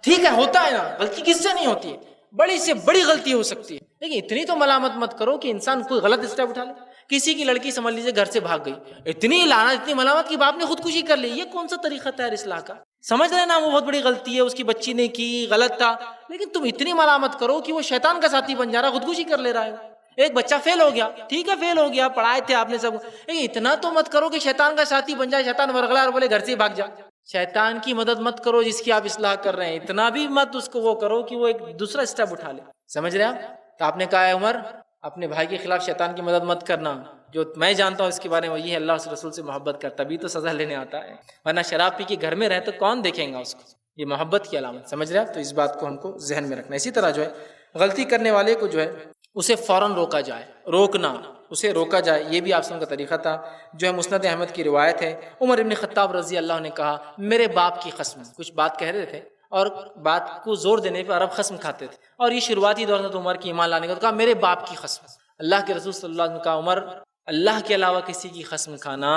ٹھیک ہے ہوتا ہے نا، غلطی کس سے نہیں ہوتی ہے، بڑی سے بڑی غلطی ہو سکتی ہے، لیکن اتنی تو ملامت مت کرو کہ انسان کوئی غلط اسٹیپ اٹھا لے۔ کسی کی لڑکی سمجھ لیجیے گھر سے بھاگ گئی، اتنی لعنت، اتنی ملامت کہ باپ نے خودکشی کر لی، یہ کون سا طریقہ تھا اصلاح کا؟ سمجھ رہے نا، وہ بہت بڑی غلطی ہے، اس کی بچی نے کی، غلط تھا، لیکن تم اتنی ملامت کرو کہ وہ شیطان کا ساتھی بن جا رہا، خودکشی کر لے رہا ہے۔ ایک بچہ فیل ہو گیا، ٹھیک ہے فیل ہو گیا، پڑھائے تھے آپ نے سب، لیکن اتنا تو مت کرو کہ شیطان کا ساتھی بن جائے، شیطان ورغلا اور بولے گھر سے بھاگ جا۔ شیطان کی مدد مت کرو جس کی آپ اصلاح کر رہے ہیں، اتنا بھی مت اس کو وہ کرو کہ وہ ایک دوسرا اسٹیپ اٹھا لے، سمجھ رہے آپ؟ تو آپ نے کہا ہے عمر اپنے بھائی کے خلاف شیطان کی مدد مت کرنا، جو میں جانتا ہوں اس کے بارے میں یہ ہے اللہ اس رسول سے محبت کر، تبھی تو سزا لینے آتا ہے، ورنہ شراب پی کے گھر میں رہے تو کون دیکھیں گا اس کو؟ یہ محبت کی علامت، سمجھ رہے آپ؟ تو اس بات کو ہم کو ذہن میں رکھنا۔ اسی طرح جو ہے غلطی کرنے والے کو جو ہے اسے فوراً روکا جائے، روکنا، اسے روکا جائے، یہ بھی آپ سن کا طریقہ تھا، جو ہے مسند احمد کی روایت ہے۔ عمر ابن خطاب رضی اللہ عنہ نے کہا میرے باپ کی قسم، کچھ بات کہہ رہے تھے اور بات کو زور دینے پہ عرب قسم کھاتے تھے، اور یہ شروعاتی دور تھا تو عمر کی ایمان لانے کا، تو کہا میرے باپ کی قسم۔ اللہ کے رسول صلی اللہ علیہ وسلم نے کہا عمر اللہ کے علاوہ کسی کی قسم کھانا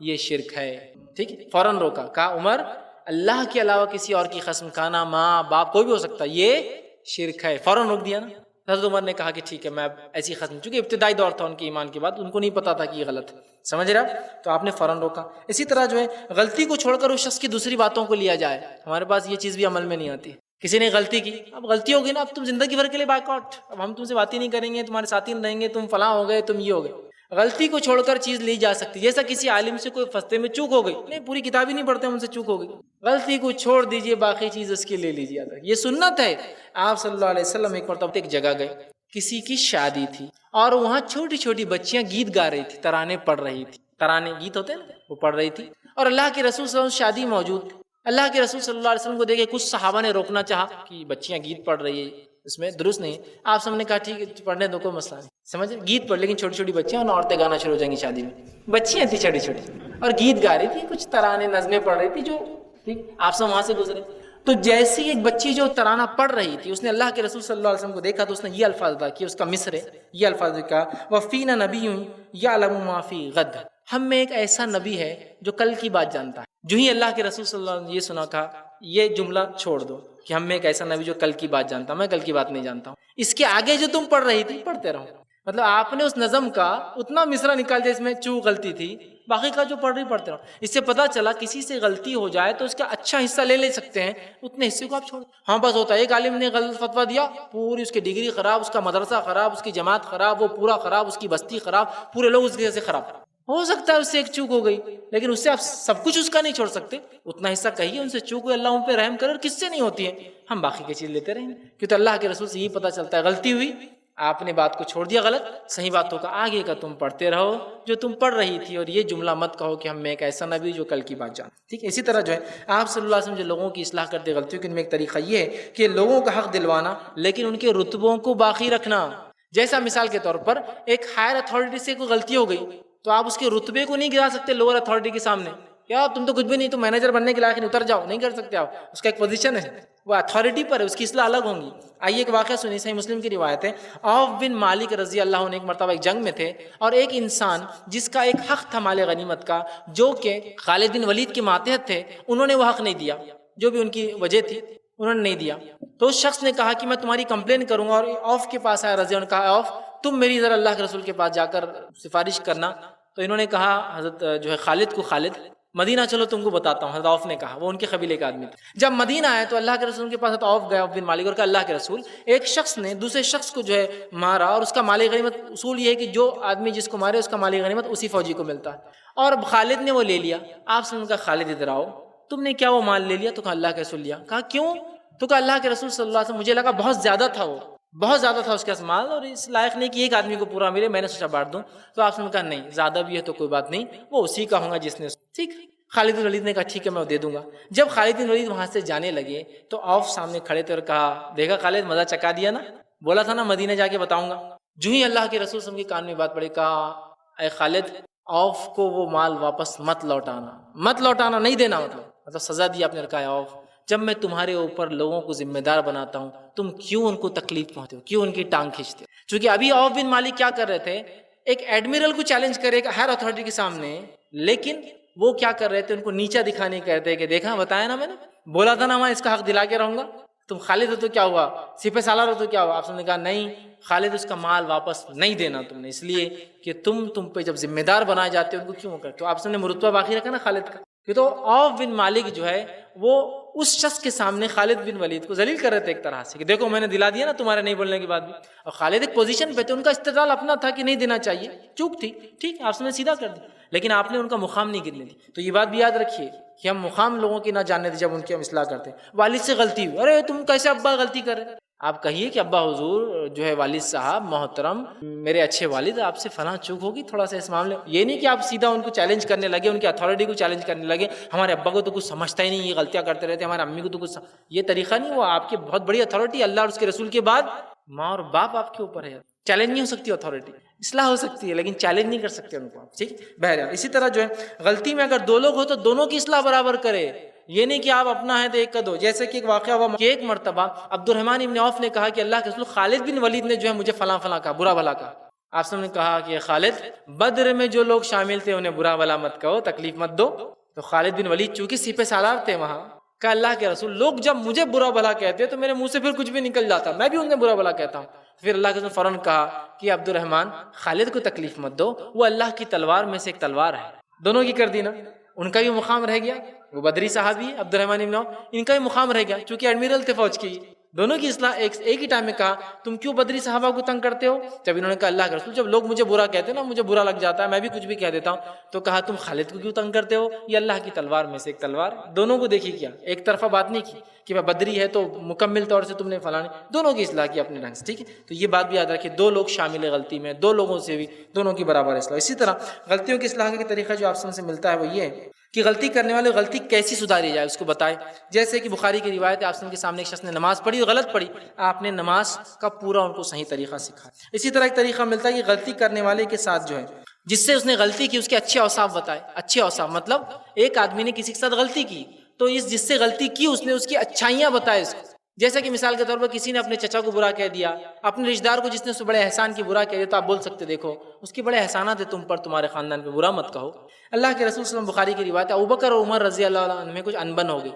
یہ شرک ہے، ٹھیک ہے، فوراً روکا، کہا عمر اللہ کے علاوہ کسی اور کی قسم کھانا، ماں باپ کوئی بھی ہو سکتا ہے، یہ شرک ہے، فوراً روک دیا نا۔ حضرت عمر نے کہا کہ ٹھیک ہے میں اب ایسی قسم، چونکہ ابتدائی دور تھا ان کے ایمان کے بعد، ان کو نہیں پتا تھا کہ یہ غلط ہے، سمجھ رہے آپ؟ تو آپ نے فوراً روکا۔ اسی طرح جو ہے غلطی کو چھوڑ کر اس شخص کی دوسری باتوں کو لیا جائے، ہمارے پاس یہ چیز بھی عمل میں نہیں آتی۔ کسی نے غلطی کی، اب غلطی ہو گئی نا، اب تم زندگی بھر کے لیے بائیک آؤٹ، اب ہم تم سے بات ہی نہیں کریں گے، تمہارے ساتھی نہیں رہیں گے، تم فلاں ہو گئے، تم یہ ہو گئے۔ غلطی کو چھوڑ کر چیز لی جا سکتی، جیسا کسی عالم سے کوئی فستے میں چوک ہو گئی، نہیں پوری کتاب ہی نہیں پڑھتے ہم سے چوک ہو گئی، غلطی کو چھوڑ دیجئے، باقی چیز اس کی لے لیجیے، یہ سنت ہے۔ آپ صلی اللہ علیہ وسلم ایک مرتبہ ایک جگہ گئے، کسی کی شادی تھی اور وہاں چھوٹی چھوٹی بچیاں گیت گا رہی تھی، ترانے پڑھ رہی تھی، ترانے گیت ہوتے ہیں نا، وہ پڑھ رہی تھی، اور اللہ کے رسول صلی اللہ علیہ وسلم شادی موجود تھی۔ اللہ کے رسول صلی اللہ علیہ وسلم کو دیکھے کچھ صحابہ نے روکنا چاہا کہ بچیاں گیت پڑھ رہی ہے، اس میں درست نہیں ہے۔ آپ سب نے کہا ٹھیک ہے پڑھنے دو، کوئی مسئلہ نہیں، سمجھے، گیت پڑھ، لیکن چھوٹی چھوٹی بچیاں اور عورتیں گانا شروع ہو جائیں گی شادی میں، بچیاں تھی چھوٹی چھوٹی اور گیت گا رہی تھی، کچھ ترانے نظمیں پڑھ رہی تھی، جو ٹھیک آپ سب وہاں سے گزرے تو جیسی ایک بچی جو ترانہ پڑھ رہی تھی، اس نے اللہ کے رسول صلی اللہ علیہ وسلم کو دیکھا تو اس نے یہ الفاظ ادا کیے، اس کا مصر ہے، یہ الفاظ کہا وَفِينَا نَبِيٌّ يَعْلَمُ مَا فِي غَدٍ، ہم میں ایک ایسا نبی ہے جو کل کی بات جانتا ہے۔ جو ہی اللہ کے رسول صلی اللہ علیہ وسلم نے یہ سنا، کہا یہ جملہ چھوڑ دو کہ ہم میں ایک ایسا نبی جو کل کی بات جانتا ہوں، میں کل کی بات نہیں جانتا ہوں، اس کے آگے جو تم پڑھ رہی تھی پڑھتے رہو۔ مطلب آپ نے اس نظم کا اتنا مصرع نکال دیا، اس میں چو غلطی تھی، باقی کا جو پڑھ رہی پڑھتے رہو۔ اس سے پتہ چلا کسی سے غلطی ہو جائے تو اس کا اچھا حصہ لے سکتے ہیں، اتنے حصے کو آپ چھوڑ۔ ہاں بس ہوتا ہے ایک عالم نے غلط فتویٰ دیا، پوری اس کی ڈگری خراب، اس کا مدرسہ خراب، اس کی جماعت خراب، وہ پورا خراب، اس کی بستی خراب، پورے لوگ اس کی وجہ سے خراب۔ ہو سکتا ہے اس سے ایک چوک ہو گئی، لیکن اس سے آپ سب کچھ اس کا نہیں چھوڑ سکتے، اتنا حصہ کہیے ان سے چوک ہوئی، اللہ ان پہ رحم کرے، اور کس سے نہیں ہوتی ہے، ہم باقی کی چیز لیتے رہیں گے، کیونکہ اللہ کے رسول سے یہی پتہ چلتا ہے غلطی ہوئی، آپ نے بات کو چھوڑ دیا غلط، صحیح باتوں کا آگے کا تم پڑھتے رہو جو تم پڑھ رہی تھی، اور یہ جملہ مت کہو کہ ہم میں ایک ایسا نبی جو کل کی بات جان، ٹھیک ہے۔ اسی طرح جو ہے آپ صلی اللہ علیہ وسلم جو لوگوں کی اصلاح کرتے غلطیوں کے ان میں ایک طریقہ یہ ہے کہ لوگوں کا حق دلوانا، لیکن ان کے رتبوں کو باقی رکھنا۔ جیسا مثال کے طور پر ایک ہائر اتھارٹی سے کوئی غلطی ہو گئی تو آپ اس کے رتبے کو نہیں گرا سکتے لوور اتھارٹی کے سامنے، کیا تم تو کچھ بھی نہیں، تم مینیجر بننے کے لائق نہیں، اتر جاؤ، نہیں کر سکتے آپ، اس کا ایک پوزیشن ہے، وہ اتھارٹی پر ہے، اس کی اصلاح الگ ہوں گی۔ آئیے ایک واقعہ سنیے، صحیح مسلم کی روایت ہے، عوف بن مالک رضی اللہ عنہ ایک مرتبہ ایک جنگ میں تھے، اور ایک انسان جس کا ایک حق تھا مال غنیمت کا، جو کہ خالد بن ولید کے ماتحت تھے، انہوں نے وہ حق نہیں دیا، جو بھی ان کی وجہ تھی انہوں نے نہیں دیا۔ تو اس شخص نے کہا کہ میں تمہاری کمپلین کروں گا، اور عوف کے پاس آیا رضی اللہ عنہ، کہا عوف تم میری ذرا اللہ کے رسول کے پاس جا کر سفارش کرنا۔ تو انہوں نے کہا حضرت جو ہے خالد کو، خالد مدینہ چلو تم کو بتاتا ہوں۔ حضرت عوف نے کہا، وہ ان کے قبیلے کا آدمی تھا۔ جب مدینہ آئے تو اللہ کے رسول کے پاس حضرت عوف گیا، عوف بن مالک، اور کہا اللہ کے رسول ایک شخص نے دوسرے شخص کو جو ہے مارا، اور اس کا مال غنیمت، اصول یہ ہے کہ جو آدمی جس کو مارے اس کا مال غنیمت اسی فوجی کو ملتا ہے، اور خالد نے وہ لے لیا۔ آپ سے ان کا خالد ادھر آؤ، تم نے کیا وہ مال لے لیا؟ تو کہا اللہ کے رسول لیا۔ کہا کیوں؟ تو کہا اللہ کے رسول صلی اللہ علیہ وسلم مجھے لگا بہت زیادہ تھا، وہ بہت زیادہ تھا اس کے پاس مال، اور اس لائق نہیں کہ ایک آدمی کو پورا ملے، میں نے سوچا بانٹ دوں۔ تو آپ نے کہا نہیں، زیادہ بھی ہے تو کوئی بات نہیں، وہ اسی کا ہوگا جس نے، ٹھیک۔ خالد بن ولید نے کہا ٹھیک ہے میں دے دوں گا۔ جب خالد بن ولید وہاں سے جانے لگے تو عوف سامنے کھڑے تھے اور کہا دیکھا خالد مزہ چکا دیا نا، بولا تھا نا مدینہ جا کے بتاؤں گا۔ جو ہی اللہ کے رسول صلی اللہ علیہ وسلم کے کان میں بات پڑی، کہا اے خالد عوف کو وہ مال واپس مت لوٹانا، نہیں دینا، مطلب سزا دی آپ نے۔ رکھا ہے عوف جب میں تمہارے اوپر لوگوں کو ذمہ دار بناتا ہوں، تم کیوں ان کو تکلیف پہنچتے ہو، کیوں ان کی ٹانگ کھینچتے ہو؟ چونکہ ابھی عوف بن مالک کیا کر رہے تھے، ایک ایڈمرل کو چیلنج کرے گا ہر اتھارٹی کے سامنے، لیکن وہ کیا کر رہے تھے، ان کو نیچا دکھانے کہتے ہیں کہ دیکھا بتایا نا میں نے، بولا تھا نا میں اس کا حق دلا کے رہوں گا، تم خالد ہو تو کیا ہوا، سپہ سالار ہو تو کیا ہوا؟ آپ نے کہا نہیں خالد اس کا مال واپس نہیں دینا تم نے، اس لیے کہ تم پہ جب ذمہ دار بنائے جاتے ہو ان کو کیوں کرتے ہو؟ آپ نے مرتبہ باقی رکھا نا خالد کا، کہ تو عوف بن مالک جو ہے وہ اس شخص کے سامنے خالد بن ولید کو ذلیل کر رہے تھے ایک طرح سے، کہ دیکھو میں نے دلا دیا نا تمہارے نہیں بولنے کے بعد بھی، اور خالد ایک پوزیشن پہ تھے، ان کا استدلال اپنا تھا کہ نہیں دینا چاہیے، چوک تھی، ٹھیک ہے آپ نے سیدھا کر دیا، لیکن آپ نے ان کا مقام نہیں گرنے دی۔ تو یہ بات بھی یاد رکھیے کہ ہم مقام لوگوں کی نہ جاننے دیں جب ان کی ہم اصلاح کرتے ہیں۔ والد سے غلطی ہوئی، ارے تم کیسے ابا غلطی کر رہے؟ آپ کہیے کہ ابا حضور جو ہے والد صاحب محترم میرے اچھے والد، آپ سے فلاں چوک ہوگی تھوڑا سا اس معاملے، یہ نہیں کہ آپ سیدھا ان کو چیلنج کرنے لگے، ان کی اتھارٹی کو چیلنج کرنے لگے، ہمارے ابا کو تو کچھ سمجھتا ہی نہیں، یہ غلطیاں کرتے رہتے، ہمارے امی کو تو کچھ یہ طریقہ نہیں، وہ آپ کی بہت بڑی اتھارٹی، اللہ اور اس کے رسول کے بعد ماں اور باپ آپ کے اوپر ہے، چیلنج نہیں ہو سکتی اتھارٹی، اصلاح ہو سکتی ہے لیکن چیلنج نہیں کر سکتے ان کو، ٹھیک۔ بہرحال اسی طرح جو ہے غلطی میں اگر دو لوگ ہو تو دونوں کی اصلاح برابر کرے، یہ نہیں کہ آپ اپنا ہے تو ایک کا دو۔ جیسے کہ ایک واقعہ ہوا کہ ایک مرتبہ عبد الرحمن ابن عوف نے کہا کہ اللہ کے رسول خالد بن ولید نے جو ہے مجھے فلاں فلاں کہا، برا بھلا کہا۔ آپ نے کہا کہ خالد بدر میں جو لوگ شامل تھے انہیں برا بھلا مت کہو، تکلیف مت دو۔ تو خالد بن ولید چونکہ سپہ سالار تھے وہاں، کہا اللہ کے رسول لوگ جب مجھے برا بھلا کہتے تو میرے منہ سے پھر کچھ بھی نکل جاتا، میں بھی انہیں برا بھلا کہتا ہوں۔ پھر اللہ کے رسول فوراً کہا کہ عبد الرحمن خالد کو تکلیف مت دو، وہ اللہ کی تلوار میں سے ایک تلوار ہے، دونوں کی کر دی نا، ان کا بھی مقام رہ گیا، وہ بدری صحابی ہے عبد الرحمن ابن عوف، ان کا بھی مقام رہ گیا چونکہ ایڈمرل تھے فوج کی، دونوں کی اصلاح ایک ہی ٹائم میں کہا تم کیوں بدری صحابہ کو تنگ کرتے ہو؟ جب انہوں نے کہا اللہ کے رسول جب لوگ مجھے برا کہتے ہیں نا مجھے برا لگ جاتا ہے، میں بھی کچھ بھی کہہ دیتا ہوں، تو کہا تم خالد کو کیوں تنگ کرتے ہو؟ یہ اللہ کی تلوار میں سے ایک تلوار، دونوں کو دیکھی کیا، ایک طرفہ بات نہیں کی کہ میں بدری ہے تو مکمل طور سے تم نے فلاں، دونوں کی اصلاح کی اپنے ڈھنگ سے، ٹھیک ہے۔ تو یہ بات بھی یاد رکھیں، دو لوگ شامل غلطی میں، دو لوگوں سے بھی دونوں کی برابر اصلاح۔ اسی طرح غلطیوں کی اصلاح کا طریقہ جو آپ سے ملتا ہے وہ یہ ہے کہ غلطی کرنے والے غلطی کیسی سدھاری جائے اس کو بتائے۔ جیسے کہ بخاری کی روایت ہے، آپ کے سامنے ایک شخص نے نماز پڑھی اور غلط پڑھی، آپ نے نماز کا پورا ان کو صحیح طریقہ سکھایا۔ اسی طرح ایک طریقہ ملتا ہے کہ غلطی کرنے والے کے ساتھ جو ہے جس سے اس نے غلطی کی اس کے اچھے اوصاف بتائے۔ اچھے اوصاف مطلب ایک آدمی نے کسی کے ساتھ غلطی کی تو جس سے غلطی کی اس نے اس کی اچھائیاں بتائے اس کو، جیسا کہ مثال کے طور پر کسی نے اپنے چچا کو برا کہہ دیا، اپنے رشتہ دار کو جس نے اس بڑے احسان کی برا کہہ دیا، تو آپ بول سکتے دیکھو اس کے بڑے احسانات ہیں تم پر، تمہارے خاندان پہ برا مت کہو۔ اللہ کے رسول صلی اللہ علیہ وسلم بخاری کی روایت ہے ابوبکر اور عمر رضی اللہ عنہ میں کچھ انبن ہو گئی،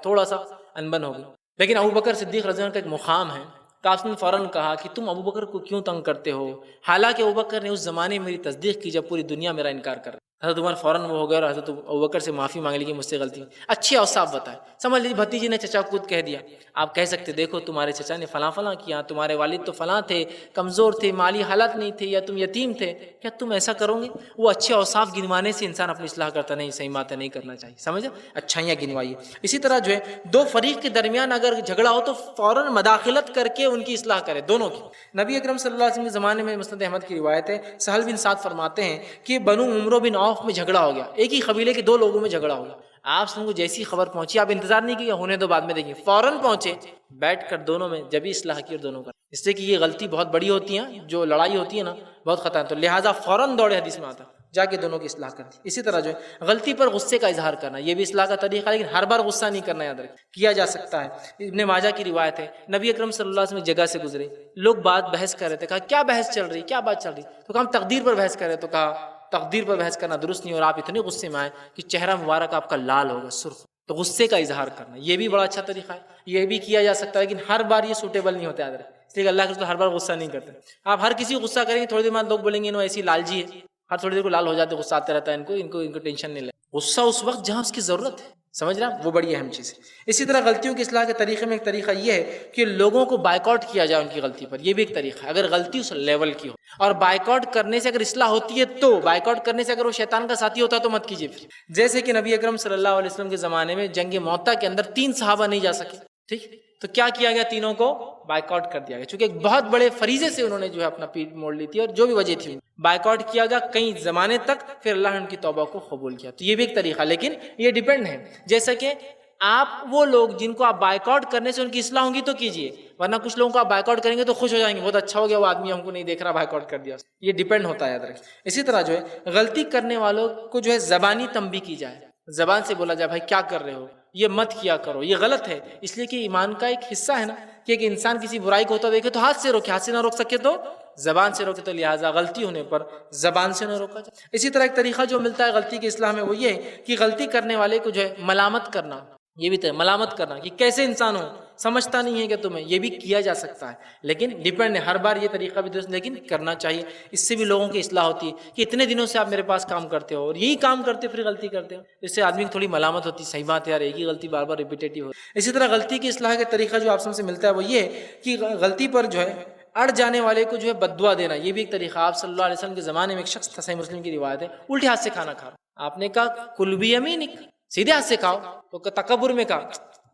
تھوڑا سا انبن ہو گئی، لیکن ابوبکر صدیق رضی اللہ عنہ کا ایک مقام ہے، تو آپ نے فوراً کہا کہ تم ابوبکر کو کیوں تنگ کرتے ہو، حالانکہ ابوبکر نے اس زمانے میں میری تصدیق کی جب پوری دنیا میرا انکار کر رہا۔ حضرت عمر فوراً وہ ہو گیا اور حضرت ابوبکر سے معافی مانگ لی کہ مجھ سے غلطی ہوئی، اچھے اوصاف بتائے۔ سمجھ لیجیے بھتیجی نے چچا کو کہہ دیا، آپ کہہ سکتے دیکھو تمہارے چچا نے فلاں فلاں کیا، تمہارے والد تو فلاں تھے، کمزور تھے، مالی حالت نہیں تھے، یا تم یتیم تھے، کیا تم ایسا کرو گے؟ وہ اچھے اوصاف گنوانے سے انسان اپنی اصلاح کرتا نہیں، صحیح بات ہے نہیں کرنا چاہیے، سمجھے، اچھائیاں گنوائیے۔ اسی طرح جو ہے دو فریق کے درمیان اگر جھگڑا ہو تو فوراً مداخلت کر کے ان کی اصلاح کرے، دونوں کی۔ نبی اکرم صلی اللہ علیہ وسلم کے زمانے میں مسند احمد کی روایت ہے، سہل بن سعد فرماتے ہیں کہ بنو عمرو بن عوف میں جھگڑا ہو گیا، ایک ہی قبیلے کے دو لوگوں میں جھگڑا ہو گیا۔ آپ سے جیسی خبر پہنچی، آپ انتظار نہیں کیا ہونے دو بعد میں دیکھیں، فوراً پہنچے، بیٹھ کر دونوں میں جبھی اصلاح کی اور دونوں کا، اس لیے کہ یہ غلطی بہت بڑی ہوتی ہے، جو لڑائی ہوتی ہے نا بہت خطرہ ہے، تو لہٰذا فوراً دوڑے، حدیث میں آتا جا کے دونوں کی اصلاح کر دی. اسی طرح جو ہے غلطی پر غصے کا اظہار کرنا، یہ بھی اصلاح کا طریقہ ہے، لیکن ہر بار غصہ نہیں کرنا، یاد رکھیں کیا جا سکتا ہے. ابن ماجہ کی روایت ہے، نبی اکرم صلی اللہ علیہ وسلم جگہ سے گزرے، لوگ بحث کر رہے تھے، کہا کیا بحث چل رہی، کیا بات چل رہی؟ تو کہا ہم تقدیر پر بحث کر رہے، تو کہا تقدیر پر بحث کرنا درست نہیں، اور آپ اتنے غصے میں آئے کہ چہرہ مبارک آپ کا لال ہوگا، سرخ. تو غصے کا اظہار کرنا یہ بھی بڑا اچھا طریقہ ہے، یہ بھی کیا جا سکتا ہے، لیکن ہر بار یہ سوٹیبل نہیں ہوتا، یاد رکھیں. اس لیے اللہ کے رسول ہر بار غصہ نہیں کرتے. آپ ہر کسی کو غصہ کریں گے، تھوڑی دیر بعد لوگ بولیں گے انہوں ایسی لالجی ہے، ہر تھوڑی دیر کو لال ہو جاتے، غصہ آتے رہتا ہے، ان کو ٹینشن نہیں لے. غصہ اس وقت جہاں اس کی ضرورت ہے، سمجھ رہا، وہ بڑی اہم چیز ہے. اسی طرح غلطیوں کی اصلاح کے طریقے میں ایک طریقہ یہ ہے کہ لوگوں کو بائیکاٹ کیا جائے ان کی غلطی پر، یہ بھی ایک طریقہ ہے. اگر غلطی اس لیول کی ہو اور بائیکاٹ کرنے سے اگر اصلاح ہوتی ہے تو، بائیکاٹ کرنے سے اگر وہ شیطان کا ساتھی ہوتا ہے تو مت کیجیے پھر. جیسے کہ نبی اکرم صلی اللہ علیہ وسلم کے زمانے میں جنگ معطا کے اندر 3 صحابہ نہیں جا سکے، ٹھیک، تو کیا کیا گیا، تینوں کو بائیکاٹ کر دیا گیا، چونکہ ایک بہت بڑے فریضے سے انہوں نے جو ہے اپنا پیٹ موڑ لی تھی، اور جو بھی وجہ تھی بائیکاٹ کیا گیا کئی زمانے تک، پھر اللہ نے ان کی توبہ کو قبول کیا. تو یہ بھی ایک طریقہ، لیکن یہ ڈیپینڈ ہے. جیسا کہ آپ وہ لوگ جن کو آپ بائیکاٹ کرنے سے ان کی اصلاح ہوں گی تو کیجیے، ورنہ کچھ لوگوں کو آپ بائیکاٹ کریں گے تو خوش ہو جائیں گے، بہت اچھا ہو گیا وہ آدمی ہم کو نہیں دیکھ رہا، بائیکاٹ کر دیا. یہ ڈیپینڈ ہوتا ہے، یاد رکھیں. اسی طرح جو ہے غلطی کرنے والوں کو جو ہے زبانی تنبیہ کی جائے، زبان سے بولا جائے بھائی کیا کر رہے ہو، یہ مت کیا کرو، یہ غلط ہے. اس لیے کہ ایمان کا ایک حصہ ہے نا کہ ایک انسان کسی برائی کو ہوتا دیکھے تو ہاتھ سے روکے، ہاتھ سے نہ روک سکے تو زبان سے روکے، تو لہٰذا غلطی ہونے پر زبان سے نہ روکا جائے. اسی طرح ایک طریقہ جو ملتا ہے غلطی کی اصلاح میں وہ یہ ہے کہ غلطی کرنے والے کو جو ہے ملامت کرنا، یہ بھی ملامت کرنا کہ کیسے انسان ہو، سمجھتا نہیں ہے کہ تمہیں، یہ بھی کیا جا سکتا ہے، لیکن ڈیپینڈ ہے. ہر بار یہ طریقہ بھی درست، لیکن کرنا چاہیے. اس سے بھی لوگوں کی اصلاح ہوتی ہے کہ اتنے دنوں سے آپ میرے پاس کام کرتے ہو اور یہی کام کرتے پھر غلطی کرتے ہو، اس سے آدمی کی تھوڑی ملامت ہوتی ہے، صحیح بات ہے یار، ایک ہی غلطی بار بار ریپیٹیٹیو ہو. اسی طرح غلطی کی اصلاح کا طریقہ جو آپ سب سے ملتا ہے وہ یہ ہے کہ غلطی پر جو ہے اڑ جانے والے کو جو ہے بد دعا دینا، یہ بھی ایک طریقہ. آپ صلی اللہ علیہ وسلم کے زمانے میں ایک شخص تھا، صحیح مسلم کی روایت ہے، الٹے ہاتھ سے کھانا کھا رہا، آپ نے کہا کل بیمینک، سیدھے ہاتھ سے کھاؤ، تو تکبر میں کہا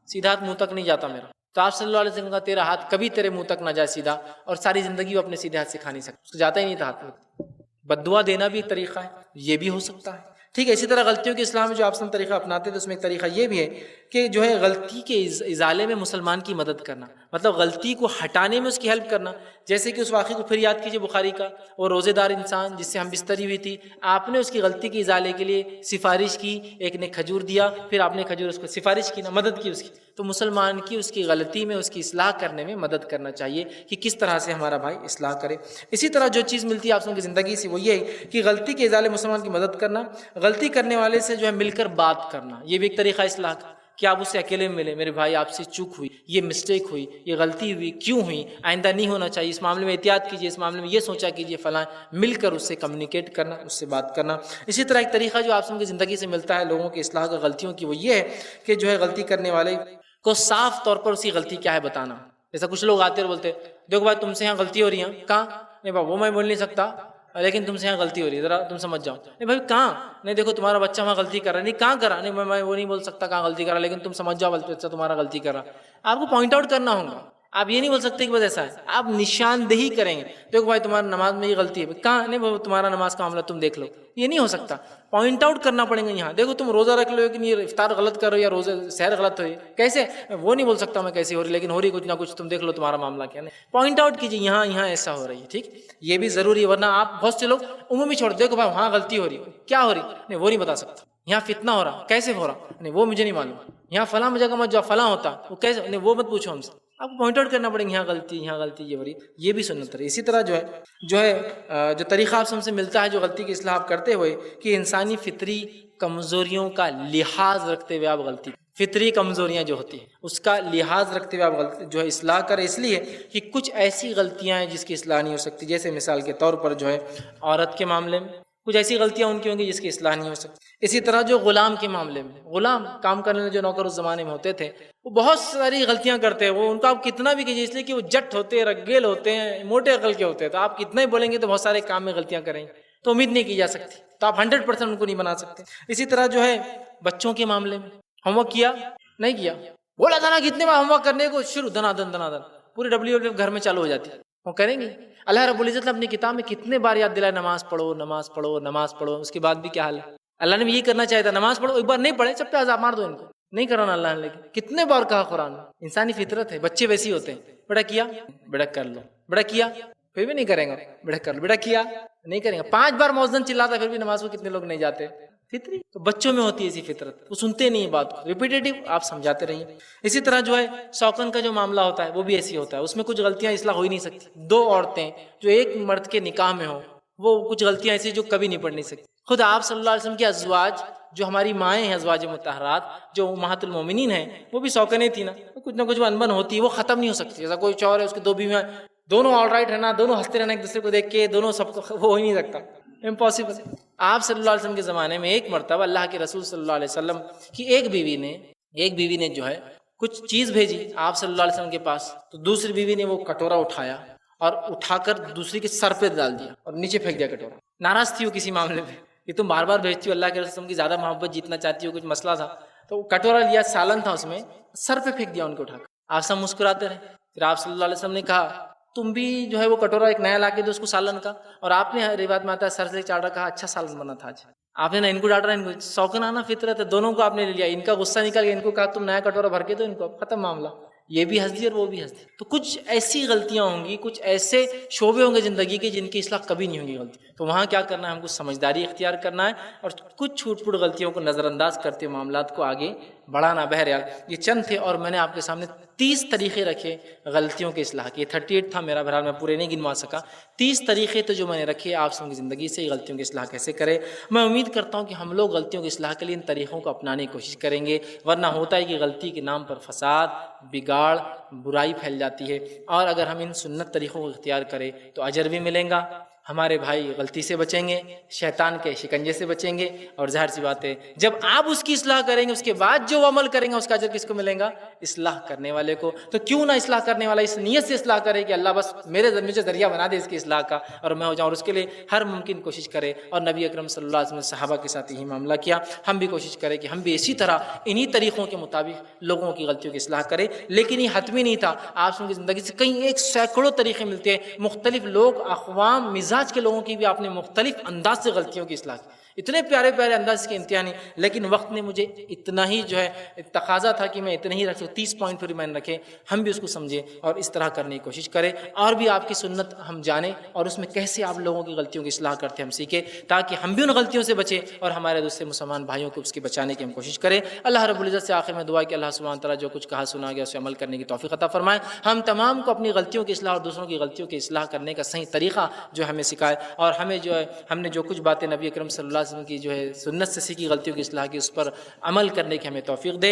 سیدھا ہاتھ منہ تک نہیں جاتا میرا. تو آپ صلی اللہ علیہ وسلم کا تیرا ہاتھ کبھی تیرے منہ تک نہ جائے سیدھا، اور ساری زندگی وہ اپنے سیدھے ہاتھ سے کھا نہیں سکتا، اس کو جاتا ہی نہیں تھا ہاتھ میں. بد دعا دینا بھی ایک طریقہ ہے، یہ بھی ہو سکتا ہے، ٹھیک ہے. اسی طرح غلطیوں کی اصلاح میں جو آپ سب طریقہ اپناتے ہیں تو اس میں ایک طریقہ یہ بھی ہے کہ جو ہے غلطی کے ازالے میں مسلمان کی مدد کرنا، مطلب غلطی کو ہٹانے میں اس کی ہیلپ کرنا. جیسے کہ اس واقعے کو پھر یاد کیجئے بخاری کا، وہ روزے دار انسان جس سے ہم بستری ہوئی تھی، آپ نے اس کی غلطی کے ازالے کے لیے سفارش کی، ایک نے کھجور دیا، پھر آپ نے کھجور اس کو سفارش کی نا، مدد کی اس کی. تو مسلمان کی اس کی غلطی میں اس کی اصلاح کرنے میں مدد کرنا چاہیے کہ کس طرح سے ہمارا بھائی اصلاح کرے. اسی طرح جو چیز ملتی ہے آپ سب کی زندگی سے وہ یہ ہے کہ غلطی کے ازالے مسلمان کی مدد کرنا، غلطی کرنے والے سے جو ہے مل کر بات کرنا، یہ بھی ایک طریقہ اصلاح کا. کہ آپ اس سے اکیلے میں ملیں، میرے بھائی آپ سے چوک ہوئی، یہ مسٹیک ہوئی، یہ غلطی ہوئی، کیوں ہوئی، آئندہ نہیں ہونا چاہیے، اس معاملے میں احتیاط کیجیے، اس معاملے میں یہ سوچا کیجیے فلاں، مل کر اس سے کمیونیکیٹ کرنا، اس سے بات کرنا. اسی طرح ایک طریقہ جو آپ سب کی زندگی سے ملتا ہے لوگوں کی اصلاح کا غلطیوں کی وہ یہ ہے کہ جو ہے غلطی کرنے والے کو صاف طور پر اس کی غلطی کیا ہے بتانا. جیسا کچھ لوگ آتے اور بولتے دیکھو بھائی تم سے یہاں غلطی ہو رہی ہے، کہاں؟ نہیں بابا وہ میں بول نہیں سکتا، لیکن تم سے یہاں غلطی ہو رہی ہے، ذرا تم سمجھ جاؤ. نہیں بھائی کہاں؟ نہیں دیکھو تمہارا بچہ وہاں غلطی کر رہا ہے. نہیں کہاں کرا؟ نہیں میں وہ نہیں بول سکتا کہاں غلطی کرا، لیکن تم سمجھ جاؤ بچہ تمہارا غلطی کر رہا. آپ کو پوائنٹ آؤٹ کرنا ہوگا، آپ یہ نہیں بول سکتے کہ بس ایسا ہے، آپ نشاندہی کریں گے. دیکھو بھائی تمہاری نماز میں یہ غلطی ہے، کہاں؟ نہیں وہ تمہارا نماز کا معاملہ تم دیکھ لو. یہ نہیں ہو سکتا، پوائنٹ آؤٹ کرنا پڑیں گے. یہاں دیکھو تم روزہ رکھ لو لیکن یہ افطار غلط کر رہے ہو یا روزہ سحر غلط ہوئی، کیسے؟ وہ نہیں بول سکتا میں کیسی ہو رہی، لیکن ہو رہی کچھ نہ کچھ، تم دیکھ لو تمہارا معاملہ کیا. نہیں پوائنٹ آؤٹ کیجیے یہاں ایسا ہو رہی ہے، ٹھیک، یہ بھی ضروری ہے. ورنہ آپ بہت سے لوگ عمومی چھوڑ دیکھو بھائی وہاں غلطی ہو رہی، کیا ہو رہی؟ نہیں وہ نہیں بتا سکتا. یہاں فتنہ ہو رہا، کیسے ہو رہا؟ نہیں وہ مجھے نہیں معلوم. یہاں فلاں جگہ مت جاؤ، فلاں ہوتا وہ کیسے؟ نہیں وہ مت پوچھو ہم سے. آپ کو پوائنٹ آؤٹ کرنا پڑے گا یہاں غلطی یہ ہو رہی، یہ بھی سنت رہی. اسی طرح جو طریقہ آپ سے ملتا ہے جو غلطی کی اصلاح کرتے ہوئے کہ انسانی فطری کمزوریوں کا لحاظ رکھتے ہوئے آپ غلطی، فطری کمزوریاں جو ہوتی ہیں اس کا لحاظ رکھتے ہوئے آپ غلطی جو ہے اصلاح کریں. اس لیے کہ کچھ ایسی غلطیاں ہیں جس کی اصلاح نہیں ہو سکتی، جیسے مثال کے طور پر جو ہے عورت کے معاملے میں کچھ ایسی غلطیاں ان کی ہوں گی جس کی اصلاح نہیں ہو سکتی. اسی طرح جو غلام کے معاملے میں، غلام کام کرنے جو نوکر اس زمانے میں ہوتے تھے وہ بہت ساری غلطیاں کرتے ہیں، وہ ان کا آپ کتنا بھی کیجیے، اس لیے کہ وہ جٹ ہوتے ہیں، رگیل ہوتے ہیں، موٹے عقل کے ہوتے ہیں، تو آپ کتنا ہی بولیں گے تو بہت سارے کام میں غلطیاں کریں گے تو امید نہیں کی جا سکتی، تو آپ 100% ان کو نہیں بنا سکتے. اسی طرح جو ہے بچوں کے معاملے میں ہوم ورک کیا نہیں کیا، بولا تھا نا کتنے بار ہوم ورک کرنے کو، شروع دنا دن پوری WF گھر میں چالو ہو جاتی ہے، وہ کریں گے. اللہ رب العزت نے اپنی کتاب میں کتنے بار یاد دلایا نماز پڑھو نماز پڑھو نماز پڑھو، اس کے بعد بھی کیا حال ہے؟ اللہ نے بھی یہی کرنا چاہیے تھا، نماز پڑھو، ایک بار نہیں پڑھے سب پہ عذاب مار دو ان کو، نہیں کرانا اللہ نے. لیکن کتنے بار کہا قرآن میں، انسانی فطرت ہے، بچے ویسی ہوتے ہیں، بیٹا کیا بیٹا کر لو، بیٹا کیا پھر بھی نہیں کریں گے، بیٹا کر لو، بیٹا کیا نہیں کریں گے، 5 بار مؤذن چلاتا پھر بھی نماز کو کتنے لوگ نہیں جاتے؟ فطری، تو بچوں میں ہوتی ہے ایسی فطرت، وہ سنتے نہیں بات کو، ریپیٹیٹو آپ سمجھاتے رہیے۔ اسی طرح جو ہے شوکن کا جو معاملہ ہوتا ہے وہ بھی ایسی ہوتا ہے، اس میں کچھ غلطیاں اصلاح ہو ہی نہیں سکتی۔ 2 عورتیں جو ایک مرد کے نکاح میں ہوں، وہ کچھ غلطیاں ایسی جو کبھی نہیں پڑھ نہیں سکتی۔ خود آپ صلی اللہ علیہ وسلم کے ازواج جو ہماری مائیں ہیں، ازواج مطہرات جو امہات المومنین ہیں، وہ بھی شوکنیں تھیں نا، کچھ نہ کچھ وہ انبن ہوتی ہے، وہ ختم نہیں ہو سکتی۔ جیسا کوئی شوہر ہے، اس کے 2 بیویاں، دونوں آل رائٹ رہنا، دونوں ہنستے رہنا ایک دوسرے کو دیکھ کے، دونوں سب کو، وہ ہو ہی نہیں سکتا، امپاسبل۔ آپ صلی اللہ علیہ وسلم کے زمانے میں ایک مرتبہ اللہ کے رسول صلی اللہ علیہ وسلم کی ایک بیوی نے جو ہے کچھ چیز بھیجی آپ صلی اللہ علیہ وسلم کے پاس، تو دوسری بیوی نے وہ کٹورا اٹھایا اور اٹھا کر دوسری کے سر پہ ڈال دیا اور نیچے پھینک دیا کٹورا۔ ناراض تھی وہ کسی معاملے پہ کہ تم بار بار بھیجتی ہو، اللہ کے رسول کی زیادہ محبت جیتنا چاہتی ہو، کچھ مسئلہ تھا، تو وہ کٹورا لیا، سالن تھا اس میں، سر پہ پھینک دیا ان کو اٹھا کر۔ آپ سب مسکراتے رہے۔ پھر آپ صلی اللہ علیہ وسلم نے کہا تم بھی جو ہے وہ کٹورا ایک نیا لا کے دو اس کو سالن کا، اور آپ نے روایت میں آتا ہے سر سے چاڑا، کہا اچھا سالن بنا تھا آج۔ آپ نے نہ ان کو ڈانٹا، ان کو شوقن آنا فطرت ہے، دونوں کو آپ نے لے لیا، ان کا غصہ نکل گیا، ان کو کہا تم نیا کٹورا بھر کے دو ان کو، ختم معاملہ۔ یہ بھی ہنس دی اور وہ بھی ہنس دی۔ تو کچھ ایسی غلطیاں ہوں گی، کچھ ایسے شعبے ہوں گے زندگی کے جن کی اصلاح کبھی نہیں ہوگی غلطی، تو وہاں کیا کرنا ہے، ہم کو سمجھداری اختیار کرنا ہے اور کچھ چھوٹ پھوٹ غلطیوں کو نظر انداز کرتے ہوئے معاملات کو آگے بڑھانا۔ بہرحال یہ چند تھے اور میں نے آپ کے سامنے 30 طریقے رکھے غلطیوں کے اصلاح کے، 38 تھا میرا، بہرحال میں پورے نہیں گنوا سکا، 30 طریقے تو جو میں نے رکھے آپ سب کی زندگی سے غلطیوں کی اصلاح کیسے کرے۔ میں امید کرتا ہوں کہ ہم لوگ غلطیوں کی اصلاح کے لیے ان طریقوں کو اپنانے کی کوشش کریں گے، ورنہ ہوتا ہے کہ غلطی کے نام پر فساد، بگاڑ، برائی پھیل جاتی ہے، اور اگر ہم ان سنت طریقوں کو اختیار کریں تو اجر بھی ملیں گا، ہمارے بھائی غلطی سے بچیں گے، شیطان کے شکنجے سے بچیں گے، اور ظاہر سی بات ہے جب آپ اس کی اصلاح کریں گے اس کے بعد جو عمل کریں گے اس کا اجر کس کو ملے گا؟ اصلاح کرنے والے کو۔ تو کیوں نہ اصلاح کرنے والا اس نیت سے اصلاح کرے کہ اللہ بس مجھے ذریعہ بنا دے اس کی اصلاح کا اور میں ہو جاؤں، اور اس کے لیے ہر ممکن کوشش کرے۔ اور نبی اکرم صلی اللہ علیہ وسلم نے صحابہ کے ساتھ یہی معاملہ کیا، ہم بھی کوشش کریں کہ ہم بھی اسی طرح انہی طریقوں کے مطابق لوگوں کی غلطیوں کی اصلاح کریں۔ لیکن یہ حتمی نہیں تھا، آپ کی زندگی سے کئی ایک سینکڑوں طریقے ملتے ہیں، مختلف لوگ، اقوام، مزاج کے لوگوں کی بھی آپ نے مختلف انداز سے غلطیوں کی اصلاح کی، اتنے پیارے پیارے انداز کے انتہا نہیں، لیکن وقت نے مجھے اتنا ہی جو ہے تقاضا تھا کہ میں اتنے ہی رکھوں، 30 پوائنٹ پھر میں نے رکھے، ہم بھی اس کو سمجھیں اور اس طرح کرنے کی کوشش کریں، اور بھی آپ کی سنت ہم جانیں اور اس میں کیسے آپ لوگوں کی غلطیوں کی اصلاح کرتے ہم سیکھیں، تاکہ ہم بھی ان غلطیوں سے بچیں اور ہمارے دوسرے مسلمان بھائیوں کو اس کے بچانے کی ہم کوشش کریں۔ اللہ رب العزت سے آخر میں دعا کہ اللہ سبحانہ تعالیٰ جو کچھ کہا سنا گیا اسے عمل کرنے کی توفیق عطا فرمائے، ہم تمام کو اپنی غلطیوں کی اصلاح اور دوسروں کی غلطیوں کی اصلاح کرنے کا صحیح طریقہ جو ہمیں سکھائے، اور ہمیں جو ہے ہم نے جو کچھ باتیں نبی اکرم صلی اللہ علیہ وسلم کی جو ہے سنت سے سیکھی غلطیوں کی اصلاح کی اس پر عمل کرنے کی ہمیں توفیق دے۔